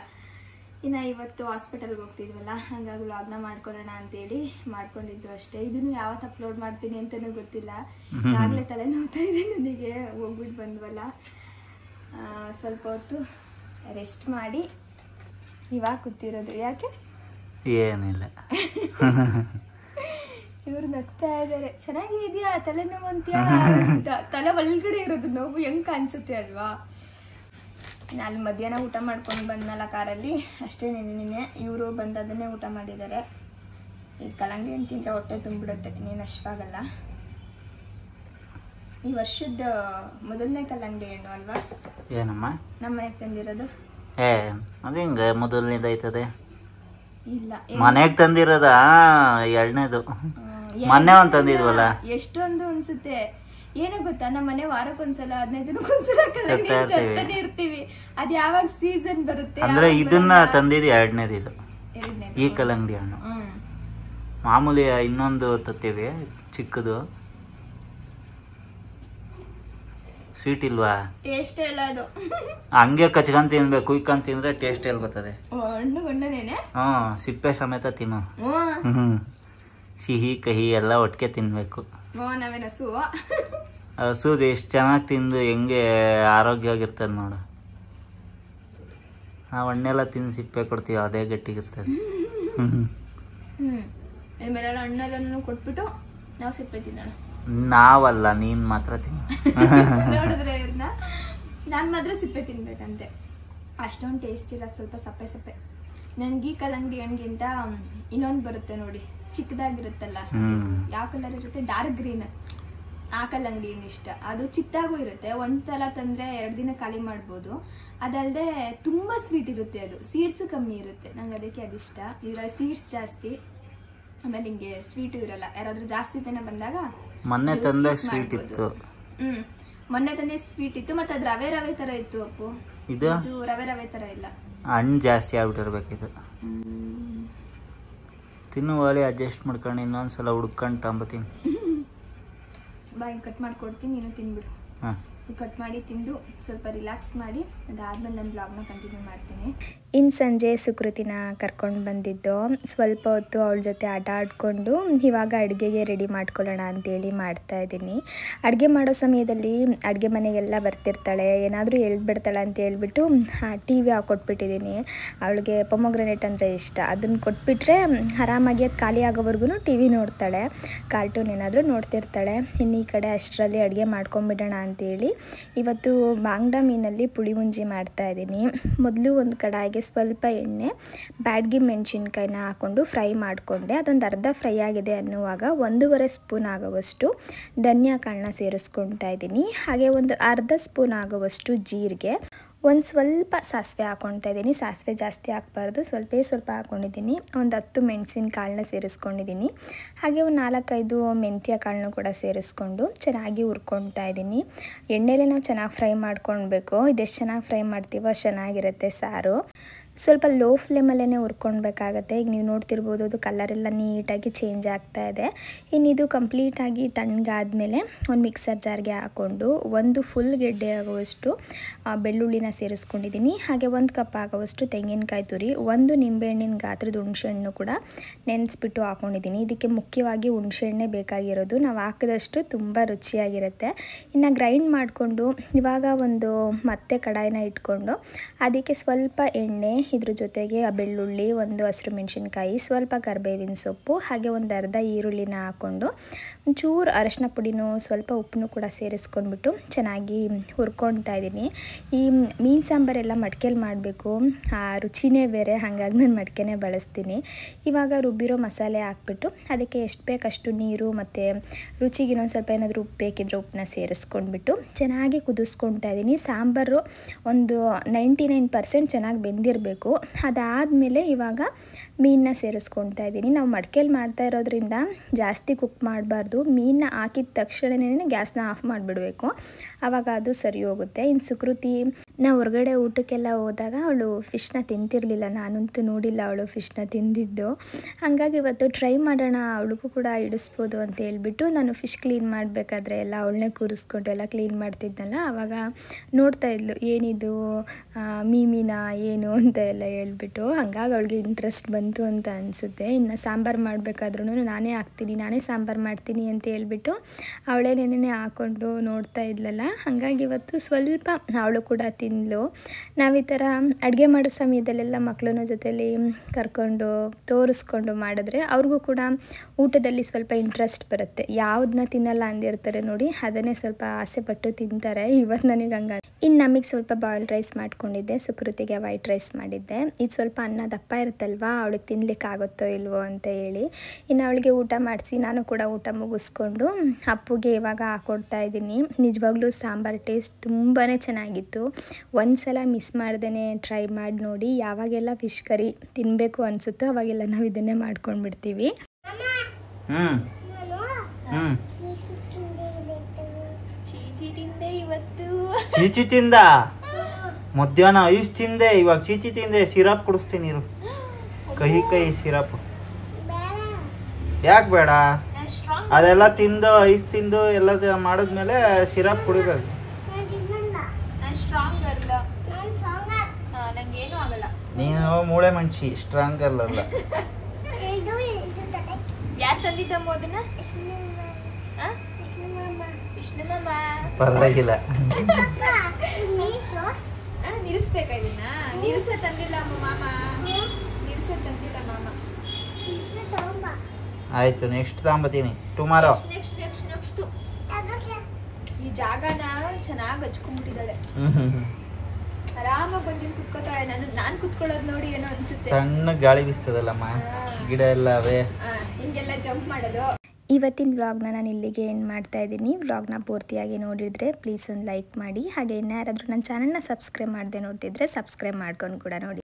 ಇನ್ನು ಇವತ್ತು ಹಾಸ್ಪಿಟಲ್ಗೆ ಹೋಗ್ತಿದ್ವಲ್ಲ, ಹಾಗಾಗಿ ವ್ಲಾಗ್ನ ಮಾಡ್ಕೊಳ್ಳೋಣ ಅಂತೇಳಿ ಮಾಡ್ಕೊಂಡಿದ್ದು ಅಷ್ಟೇ. ಇದನ್ನು ಯಾವತ್ತು ಅಪ್ಲೋಡ್ ಮಾಡ್ತೀನಿ ಅಂತಲೂ ಗೊತ್ತಿಲ್ಲ. ಆಗಲೇ ತಲೆ ನೋವ್ತಾ ಇದೆ ನನಗೆ. ಹೋಗ್ಬಿಟ್ಟು ಬಂದ್ವಲ್ಲ, ಸ್ವಲ್ಪ ಹೊತ್ತು ರೆಸ್ಟ್ ಮಾಡಿ ಇವಾಗ ಕೂತಿರೋದು. ಯಾಕೆ? ಏನಿಲ್ಲ. ಇವ್ರು ನಗ್ತಾ ಇದಾರೆ. ಚೆನ್ನಾಗಿ ಇದೆಯಾ ತಲೆನೋವು ಅಂತೀಯಾ? ತಲೆ ಒಳಗಡೆ ಇರೋದು ನೋವು ಹೆಂಗ್ ಕಾಣಿಸುತ್ತೆ ಅಲ್ವಾ? ನಾನು ಮಧ್ಯಾಹ್ನ ಊಟ ಮಾಡ್ಕೊಂಡು ಬಂದ್ನಲ್ಲ ಕಾರಲ್ಲಿ, ಅಷ್ಟೇ. ನಿನ್ನೆ ಇವರು ಬಂದು ಅದನ್ನೇ ಊಟ ಮಾಡಿದ್ದಾರೆ. ಈ ಕಲ್ಲಂಗಡಿ ಹಣ್ಣು ತಿಂದರೆ ಹೊಟ್ಟೆ ತುಂಬಿಡುತ್ತೆ, ಇನ್ನೇನು ಅಷ್ಟಾಗಲ್ಲ. ಈ ವರ್ಷದ ಮೊದಲನೇ ಕಲ್ಲಂಗಡಿ ಹಣ್ಣು ಅಲ್ವಾ? ಏನಮ್ಮ ನಮ್ಮ ಮನೆಗೆ ತಂದಿರೋದು? ಅದು ಹಿಂಗೆ ಮೊದಲನೇದೈತದೆ. ಇಲ್ಲ, ಮನೆಗೆ ತಂದಿರೋದ ಎರಡನೇದು. ಮೊನ್ನೆ ಒಂದು ತಂದಿದ್ವಲ್ಲ, ಎಷ್ಟೊಂದು ಅನ್ಸುತ್ತೆ. ಏನೋ ಗೊತ್ತಾ, ನಮ್ಮ ಮನೆ ವಾರಕ್ಕೊಂದ್ಸಲ 15 ದಿನಕ್ಕೊಂದ್ಸಲ ಕಲ್ಲಂಗಡಿ ತರ್ತಾನೆ ಇರ್ತೀವಿ. ಅದ್ ಯಾವಾಗ ಸೀಸನ್ ಬರುತ್ತೆ ಅಂದ್ರೆ ಇದನ್ನ ತಂದಿದ್ದು ಎರಡನೇದು. ಇದು ಈ ಕಲ್ಲಂಗಡಿ ಹಣ್ಣು. ಮಾಮೂಲಿ ಇನ್ನೊಂದು ತತ್ತೀವಿ ಚಿಕ್ಕದು. ಸ್ವೀಟ್ ಇಲ್ವಾ? ಟೇಸ್ಟ್ ಇಲ್ಲ ಅದು. ಹಂಗೆ ಕಚ್ಕೊಂಡ್ ತಿನ್ಬೇಕು, ಕುಯ್ಕೊಂಡ್ ತಿಂದ್ರೆ ಟೇಸ್ಟ್ ಎಲ್ಲಿ ಬರ್ತದೆ? ಸಿಪ್ಪೆ ಸಮೇತ ತಿನ್ನು. ಸಿಹಿ ಕಹಿ ಎಲ್ಲ ಒಟ್ಟಿಗೆ ತಿನ್ಬೇಕು. ಹಸುದು ಎಷ್ಟು ಚೆನ್ನಾಗಿ ತಿಂದು ಹೆಂಗೆ ಆರೋಗ್ಯವಾಗಿರ್ತದೆ ನೋಡು. ನಾವು ಹಣ್ಣೆಲ್ಲ ತಿಂದು ಸಿಪ್ಪೆ ಕೊಡ್ತೀವಿ, ಅದೇ ಗಟ್ಟಿಗಿರ್ತದೆ. ಹಣ್ಣೆಲ್ಲ ಕೊಟ್ಬಿಟ್ಟು ನಾವು ಸಿಪ್ಪೆ ತಿನ್ನೋಣ. ನಾವಲ್ಲ, ನೀನ್ ಮಾತ್ರ ತಿನ್ನು. ನೋಡಿದ್ರೆ ಇವ್ರನ್ನ ನಾನು ಮಾತ್ರ ಸಿಪ್ಪೆ ತಿನ್ಬೇಕಂತೆ. ಅಷ್ಟೊಂದು ಟೇಸ್ಟ್ ಇಲ್ಲ, ಸ್ವಲ್ಪ ಸಪ್ಪೆ ಸಪ್ಪೆ. ನನ್ಗೆ ಈ ಕಲ್ಲಂಗಡಿ ಹಣ್ಣಿಗಿಂತ ಇನ್ನೊಂದು ಬರುತ್ತೆ ನೋಡಿ, ಚಿಕ್ಕದಾಗಿರುತ್ತಲ್ಲ, ಯಾವ ಕಲರ್ ಇರುತ್ತೆ? Dark green. ಆ ಕಲ್ಲಂಗಡಿ ಹಣ್ಣು ಇಷ್ಟ. ಅದು ಚಿಕ್ಕದಾಗೂ ಇರುತ್ತೆ, ಒಂದ್ಸಲ ತಂದ್ರೆ 2 ದಿನ ಖಾಲಿ ಮಾಡ್ಬೋದು. ಅದಲ್ಲದೆ ತುಂಬಾ ಸ್ವೀಟ್ ಇರುತ್ತೆ. ಅದು ಸೀಡ್ಸ್ ಕಮ್ಮಿ ಇರುತ್ತೆ, ನಂಗೆ ಅದಕ್ಕೆ ಅದಿಷ್ಟ. ಇದರ ಸೀಡ್ಸ್ ಜಾಸ್ತಿ, ಆಮೇಲೆ ಹಿಂಗೆ ಸ್ವೀಟು ಇರಲ್ಲ, ಯಾರಾದ್ರೂ ಜಾಸ್ತಿ ಜನ ಬಂದಾಗ ಮೊನ್ನೆ ತಂದ ಸ್ವೀಟ್ ಇತ್ತು. ಮೊನ್ನೆ ತಂದೆ ಸ್ವೀಟ್ ಇತ್ತು, ಮತ್ತೆ ಅದು ರವೆ ರವೆ ತರ ಇತ್ತು ಅಪ್ಪು. ಇದು ರವೆ ರವೆ ತರ ಇಲ್ಲ, ಹಣ್ಣು ಜಾಸ್ತಿ ಆಗ್ಬಿಟ್ಟಿರ್ಬೇಕಿದು. ತಿನ್ನುವಳಿ ಅಡ್ಜಸ್ಟ್ ಮಾಡ್ಕೊಂಡು ಇನ್ನೊಂದ್ಸಲ ಹುಡ್ಕೊಂಡು ತಗೊಂಬತ್ತೀನಿ. ಬಾ ಕಟ್ ಮಾಡ್ಕೊಡ್ತೀನಿ, ನೀನು ತಿನ್ಬಿಡು. ಕಟ್ ಮಾಡಿ ತಿಂದು ಸ್ವಲ್ಪ ರಿಲ್ಯಾಕ್ಸ್ ಮಾಡಿ ಅದಾದ್ಮೇಲೆ ನನ್ನ ಬ್ಲಾಗ್ನ ಕಂಟಿನ್ಯೂ ಮಾಡ್ತೀನಿ. ಇನ್ನು ಸಂಜೆ ಸುಕೃತಿನ ಕರ್ಕೊಂಡು ಬಂದಿದ್ದು, ಸ್ವಲ್ಪ ಹೊತ್ತು ಅವಳ ಜೊತೆ ಆಟ ಆಡಿಕೊಂಡು ಇವಾಗ ಅಡುಗೆಗೆ ರೆಡಿ ಮಾಡ್ಕೊಳ್ಳೋಣ ಅಂತೇಳಿ ಮಾಡ್ತಾಯಿದ್ದೀನಿ. ಅಡುಗೆ ಮಾಡೋ ಸಮಯದಲ್ಲಿ ಅಡುಗೆ ಮನೆಗೆಲ್ಲ ಬರ್ತಿರ್ತಾಳೆ, ಏನಾದರೂ ಹೇಳ್ಬಿಡ್ತಾಳೆ ಅಂತ ಹೇಳ್ಬಿಟ್ಟು ಟಿ ವಿ ಹಾಕ್ಕೊಟ್ಬಿಟ್ಟಿದ್ದೀನಿ. ಅವಳಿಗೆ ಪೊಮೊಗ್ರೆನೇಟ್ ಅಂದರೆ ಇಷ್ಟ, ಅದನ್ನು ಕೊಟ್ಬಿಟ್ರೆ ಆರಾಮಾಗಿ ಅದು ಖಾಲಿ ಆಗೋವರೆಗೂ ಟಿ ವಿ ನೋಡ್ತಾಳೆ, ಕಾರ್ಟೂನ್ ಏನಾದರೂ ನೋಡ್ತಿರ್ತಾಳೆ. ಇನ್ನು ಈ ಕಡೆ ಅಷ್ಟರಲ್ಲಿ ಅಡುಗೆ ಮಾಡ್ಕೊಂಬಿಡೋಣ ಅಂತೇಳಿ ಇವತ್ತು ಬಾಂಗ್ಡಾ ಮೀನಲ್ಲಿ ಪುಳಿ ಮುಂಜಿ ಮಾಡ್ತಾಯಿದ್ದೀನಿ. ಮೊದಲು ಒಂದು ಕಡಾಯಿಗೆ ಸ್ವಲ್ಪ ಎಣ್ಣೆ, ಬ್ಯಾಡಗಿ ಮೆಣಸಿನ್ಕಾಯಿನ ಹಾಕ್ಕೊಂಡು ಫ್ರೈ ಮಾಡಿಕೊಂಡೆ. ಅದೊಂದು ಅರ್ಧ ಫ್ರೈ ಆಗಿದೆ ಅನ್ನುವಾಗ 1.5 ಸ್ಪೂನ್ ಆಗುವಷ್ಟು ಧನಿಯಾ ಕಾಳನ್ನ ಸೇರಿಸ್ಕೊಳ್ತಾ ಇದ್ದೀನಿ. ಹಾಗೆ ಒಂದು ಅರ್ಧ ಸ್ಪೂನ್ ಆಗುವಷ್ಟು ಜೀರಿಗೆ, ಒಂದು ಸ್ವಲ್ಪ ಸಾಸಿವೆ ಹಾಕ್ಕೊಳ್ತಾ ಇದ್ದೀನಿ. ಸಾಸಿವೆ ಜಾಸ್ತಿ ಹಾಕಬಾರ್ದು, ಸ್ವಲ್ಪ ಹಾಕ್ಕೊಂಡಿದ್ದೀನಿ. ಒಂದು 10 ಮೆಣಸಿನ ಕಾಳನ್ನ ಸೇರಿಸ್ಕೊಂಡಿದ್ದೀನಿ. ಹಾಗೆ ಒಂದು 4-5 ಮೆಂತ್ಯ ಕಾಳನ್ನು ಕೂಡ ಸೇರಿಸ್ಕೊಂಡು ಚೆನ್ನಾಗಿ ಹುರ್ಕೊಳ್ತಾ ಇದ್ದೀನಿ. ಎಣ್ಣೆಲೇ ನಾವು ಚೆನ್ನಾಗಿ ಫ್ರೈ ಮಾಡ್ಕೊಳ್ಬೇಕು, ಇದೆಷ್ಟು ಚೆನ್ನಾಗಿ ಫ್ರೈ ಮಾಡ್ತೀವೋ ಚೆನ್ನಾಗಿರುತ್ತೆ ಸಾರು. ಸ್ವಲ್ಪ ಲೋ ಫ್ಲೇಮಲ್ಲೇ ಹುರ್ಕೊಳ್ಬೇಕಾಗತ್ತೆ. ಈಗ ನೀವು ನೋಡ್ತಿರ್ಬೋದು ಅದು ಕಲರೆಲ್ಲ ನೀಟಾಗಿ ಚೇಂಜ್ ಆಗ್ತಾ ಇದೆ. ಇನ್ನಿದು ಕಂಪ್ಲೀಟಾಗಿ ತಣ್ಣಗಾದ್ಮೇಲೆ ಒಂದು ಮಿಕ್ಸರ್ ಜಾರ್ಗೆ ಹಾಕ್ಕೊಂಡು ಒಂದು ಫುಲ್ ಗೆಡ್ಡೆ ಆಗುವಷ್ಟು ಬೆಳ್ಳುಳ್ಳಿನ ಸೇರಿಸ್ಕೊಂಡಿದ್ದೀನಿ. ಹಾಗೆ 1 ಕಪ್ ಆಗುವಷ್ಟು ತೆಂಗಿನಕಾಯಿ ತುರಿ, 1 ನಿಂಬೆಹಣ್ಣಿನ ಗಾತ್ರದ ಹುಣಸೆಹಣ್ಣು ಕೂಡ ನೆನೆಸ್ಬಿಟ್ಟು ಹಾಕ್ಕೊಂಡಿದ್ದೀನಿ. ಇದಕ್ಕೆ ಮುಖ್ಯವಾಗಿ ಹುಣಸೆಹಣ್ಣೆ ಬೇಕಾಗಿರೋದು, ನಾವು ಹಾಕಿದಷ್ಟು ತುಂಬ ರುಚಿಯಾಗಿರುತ್ತೆ. ಇನ್ನು ಗ್ರೈಂಡ್ ಮಾಡಿಕೊಂಡು ಇವಾಗ ಒಂದು ಮತ್ತೆ ಕಡಾಯಿನ ಇಟ್ಕೊಂಡು ಅದಕ್ಕೆ ಸ್ವಲ್ಪ ಎಣ್ಣೆ, ಇದ್ರ ಜೊತೆಗೆ ಬೆಳ್ಳುಳ್ಳಿ, 1 ಹಸಿರು ಮೆಣಸಿನ್ಕಾಯಿ, ಸ್ವಲ್ಪ ಕರಿಬೇವಿನ ಸೊಪ್ಪು, ಹಾಗೆ ಒಂದು ಅರ್ಧ ಈರುಳ್ಳಿನ ಹಾಕ್ಕೊಂಡು ಒಂಚೂರು ಅರಶಿನ ಪುಡಿನೂ ಸ್ವಲ್ಪ ಉಪ್ಪನ್ನು ಕೂಡ ಸೇರಿಸ್ಕೊಂಡ್ಬಿಟ್ಟು ಚೆನ್ನಾಗಿ ಹುರ್ಕೊಳ್ತಾ ಇದ್ದೀನಿ. ಈ ಮೀನು ಸಾಂಬಾರೆಲ್ಲ ಮಡಿಕೆಲಿ ಮಾಡಬೇಕು, ಆ ರುಚಿನೇ ಬೇರೆ, ಹಾಗಾಗಿ ನಾನು ಮಡಿಕೆನೇ ಬಳಸ್ತೀನಿ. ಇವಾಗ ರುಬ್ಬಿರೋ ಮಸಾಲೆ ಹಾಕ್ಬಿಟ್ಟು ಅದಕ್ಕೆ ಎಷ್ಟು ಬೇಕಷ್ಟು ನೀರು ಮತ್ತು ರುಚಿಗೆ ಇನ್ನೊಂದು ಸ್ವಲ್ಪ ಏನಾದರೂ ಉಪ್ಪು ಬೇಕಿದ್ರೆ ಉಪ್ಪನ್ನ ಸೇರಿಸ್ಕೊಂಡ್ಬಿಟ್ಟು ಚೆನ್ನಾಗಿ ಕುದಿಸ್ಕೊಳ್ತಾ ಇದ್ದೀನಿ. ಸಾಂಬಾರು ಒಂದು 99% ಚೆನ್ನಾಗಿ ಬೆಂದಿರಬೇಕು. ಅದಾದಮೇಲೆ ಇವಾಗ ಮೀನನ್ನ ಸೇರಿಸ್ಕೊಳ್ತಾ ಇದ್ದೀನಿ. ನಾವು ಮಡಿಕೆಲಿ ಮಾಡ್ತಾ ಇರೋದ್ರಿಂದ ಜಾಸ್ತಿ ಕುಕ್ ಮಾಡಬಾರ್ದು, ಮೀನನ್ನ ಹಾಕಿದ ತಕ್ಷಣವೇ ಗ್ಯಾಸ್ನ ಆಫ್ ಮಾಡಿಬಿಡಬೇಕು, ಆವಾಗ ಅದು ಸರಿ ಹೋಗುತ್ತೆ. ಇನ್ನು ಸುಕೃತಿ ನಾವು ಹೊರಗಡೆ ಊಟಕ್ಕೆಲ್ಲ ಹೋದಾಗ ಅವಳು ಫಿಶ್ನ ತಿಂತಿರಲಿಲ್ಲ, ನಾನಂತೂ ನೋಡಿಲ್ಲ ಅವಳು ಫಿಶ್ನ ತಿಂದಿದ್ದು. ಹಾಗಾಗಿ ಇವತ್ತು ಟ್ರೈ ಮಾಡೋಣ, ಅವಳಿಗೂ ಕೂಡ ಇಡಿಸ್ಬೋದು ಅಂತ ಹೇಳ್ಬಿಟ್ಟು ನಾನು ಫಿಶ್ ಕ್ಲೀನ್ ಮಾಡಬೇಕಾದ್ರೆ ಎಲ್ಲ ಅವಳನ್ನೇ ಕೂರಿಸ್ಕೊಂಡು ಎಲ್ಲ ಕ್ಲೀನ್ ಮಾಡ್ತಿದ್ನಲ್ಲ, ಆವಾಗ ನೋಡ್ತಾ ಇದ್ಲು ಏನಿದು ಮೀನಿನ ಏನು ಅಂತ ಎಲ್ಲ ಹೇಳ್ಬಿಟ್ಟು. ಹಾಗಾಗಿ ಅವಳಿಗೆ ಇಂಟ್ರೆಸ್ಟ್ ಬಂತು ಅಂತ ಅನಿಸುತ್ತೆ. ಇನ್ನು ಸಾಂಬಾರು ಮಾಡಬೇಕಾದ್ರೂ ನಾನೇ ಹಾಕ್ತೀನಿ, ನಾನೇ ಸಾಂಬಾರು ಮಾಡ್ತೀನಿ ಅಂತ ಹೇಳ್ಬಿಟ್ಟು ಅವಳೇ ನೆನೆ ಹಾಕ್ಕೊಂಡು ನೋಡ್ತಾ ಇದ್ಲಲ್ಲ, ಹಾಗಾಗಿ ಇವತ್ತು ಸ್ವಲ್ಪ ಅವಳು ಕೂಡ ತಿಂದಳು. ನಾವು ಈ ಥರ ಅಡುಗೆ ಮಾಡೋ ಸಮಯದಲ್ಲೆಲ್ಲ ಮಕ್ಕಳನ್ನ ಜೊತೆಲಿ ಕರ್ಕೊಂಡು ತೋರಿಸ್ಕೊಂಡು ಮಾಡಿದ್ರೆ ಅವ್ರಿಗೂ ಕೂಡ ಊಟದಲ್ಲಿ ಸ್ವಲ್ಪ ಇಂಟ್ರೆಸ್ಟ್ ಬರುತ್ತೆ. ಯಾವುದನ್ನ ತಿನ್ನಲ್ಲ ಅಂದಿರ್ತಾರೆ ನೋಡಿ, ಅದನ್ನೇ ಸ್ವಲ್ಪ ಆಸೆ ಪಟ್ಟು ತಿಂತಾರೆ. ಇವತ್ತು ನನಗೆ ಹಂಗಾಗಿ. ಇನ್ನು ನಮಗೆ ಸ್ವಲ್ಪ ಬಾಯ್ಲ್ಡ್ ರೈಸ್ ಮಾಡ್ಕೊಂಡಿದ್ದೆ, ಸುಕೃತಿಗೆ ವೈಟ್ ರೈಸ್ ಮಾಡಿದ್ದೆ. ಇದು ಸ್ವಲ್ಪ ಅನ್ನ ದಪ್ಪ ಇರುತ್ತಲ್ವ, ಅವಳಿಗೆ ತಿನ್ಲಿಕ್ಕೆ ಆಗುತ್ತೋ ಇಲ್ವೋ ಅಂತ ಹೇಳಿ ಇನ್ನು ಅವಳಿಗೆ ಊಟ ಮಾಡಿಸಿ ನಾನು ಕೂಡ ಊಟ ಮುಗಿಸ್ಕೊಂಡು ಅಪ್ಪುಗೆ ಇವಾಗ ಹಾಕ್ಕೊಡ್ತಾ ಇದ್ದೀನಿ. ನಿಜವಾಗ್ಲೂ ಸಾಂಬಾರು ಟೇಸ್ಟ್ ತುಂಬಾ ಚೆನ್ನಾಗಿತ್ತು. ಒಂದ್ಸಲ ಮಿಸ್ ಮಾಡ್ದೇ ಟ್ರೈ ಮಾಡಿ ನೋಡಿ. ಯಾವಾಗೆಲ್ಲ ಫಿಶ್ ಕರಿ ತಿನ್ನಬೇಕು ಅನಿಸುತ್ತೋ ಅವಾಗೆಲ್ಲ ನಾವು ಇದನ್ನೇ ಮಾಡ್ಕೊಂಡು ಬಿಡ್ತೀವಿ. ಚೀಚಿ ತಿಂದೆ ಇವತ್ತು. ಚೀಚಿ ತಿಂದ ಮಧ್ಯಾಹ್ನ ಐಸ್ ತಿಂದೆ, ಇವಾಗ ಚೀಚಿ ತಿಂದೆ. ಸಿರಪ್ ಕುಡಿಸ್ತೀನಿ ಇರು, ಕಹಿ ಸಿರಪ್. ಯಾಕೆ ಬೇಡ, ಅದೆಲ್ಲ ತಿಂದು ಐಸ್ ತಿಂದು ಎಲ್ಲ ಮಾಡಿದ್ಮೇಲೆ ಸಿರಪ್ ಕುಡಿಬೇಕು. ನೀನು ಮೂಳೆ ಮನ್ಷಿ, ಸ್ಟ್ರಾಂಗ್ ಅಲ್ಲ. ಯಾರು ತಂದಿದ್ದಮ್ಮ ಅದನ್ನ? ವಿಷ್ಣು ಮಾಮ. ಪರವಾಗಿಲ್ಲ, ನಿಲ್ಸ್ಬೇಕಾ ಇದನ್ನ? ನಿಲ್ಸ ತಂದಿಲ್ಲ ಮಾಮ, ನಿಲ್ಸ ತಂದಿಲ್ಲ ಮಾಮ. ಆಯ್ತು, ನೆಕ್ಸ್ಟ್ ತಗೊಂಬತ್ತೀನಿ ಟುಮಾರೋ. ನೆಕ್ಸ್ಟ್ ಈ ಜಾಗನ ಚೆನ್ನಾಗಿ ಹಚ್ಕೊಂಡ್ಬಿಟ್ಟಿದ್ದಾಳೆ, ಆರಾಮಾಗಿ ಬಂದು ಕುತ್ಕೋತಾಳೆ. ನಾನು ಕುತ್ಕೊಳ್ಳೋದು ನೋಡಿ ಏನೋ ಅನ್ಸುತ್ತೆ. ಸಣ್ಣ ಗಾಳಿ ಬೀಸ್ತದಲ್ಲಮ್ಮ, ಗಿಡ ಎಲ್ಲ ಅವೇ ಹಿಂಗೆಲ್ಲ ಜಂಪ್ ಮಾಡೋದು. ಇವತ್ತಿನ ವ್ಲಾಗ್ನ ನಾನು ಇಲ್ಲಿಗೆ ಎಂಡ್ ಮಾಡ್ತಾ ಇದ್ದೀನಿ. ವ್ಲಾಗ್ನ ಪೂರ್ತಿಯಾಗಿ ನೋಡಿದರೆ ಪ್ಲೀಸ್ ಒಂದು ಲೈಕ್ ಮಾಡಿ. ಹಾಗೆ ಇನ್ಯಾರಾದರೂ ನನ್ನ ಚಾನಲ್ನ ಸಬ್ಸ್ಕ್ರೈಬ್ ಮಾಡದೆ ನೋಡ್ತಿದ್ರೆ ಸಬ್ಸ್ಕ್ರೈಬ್ ಮಾಡ್ಕೊಂಡು ಕೂಡ ನೋಡಿ.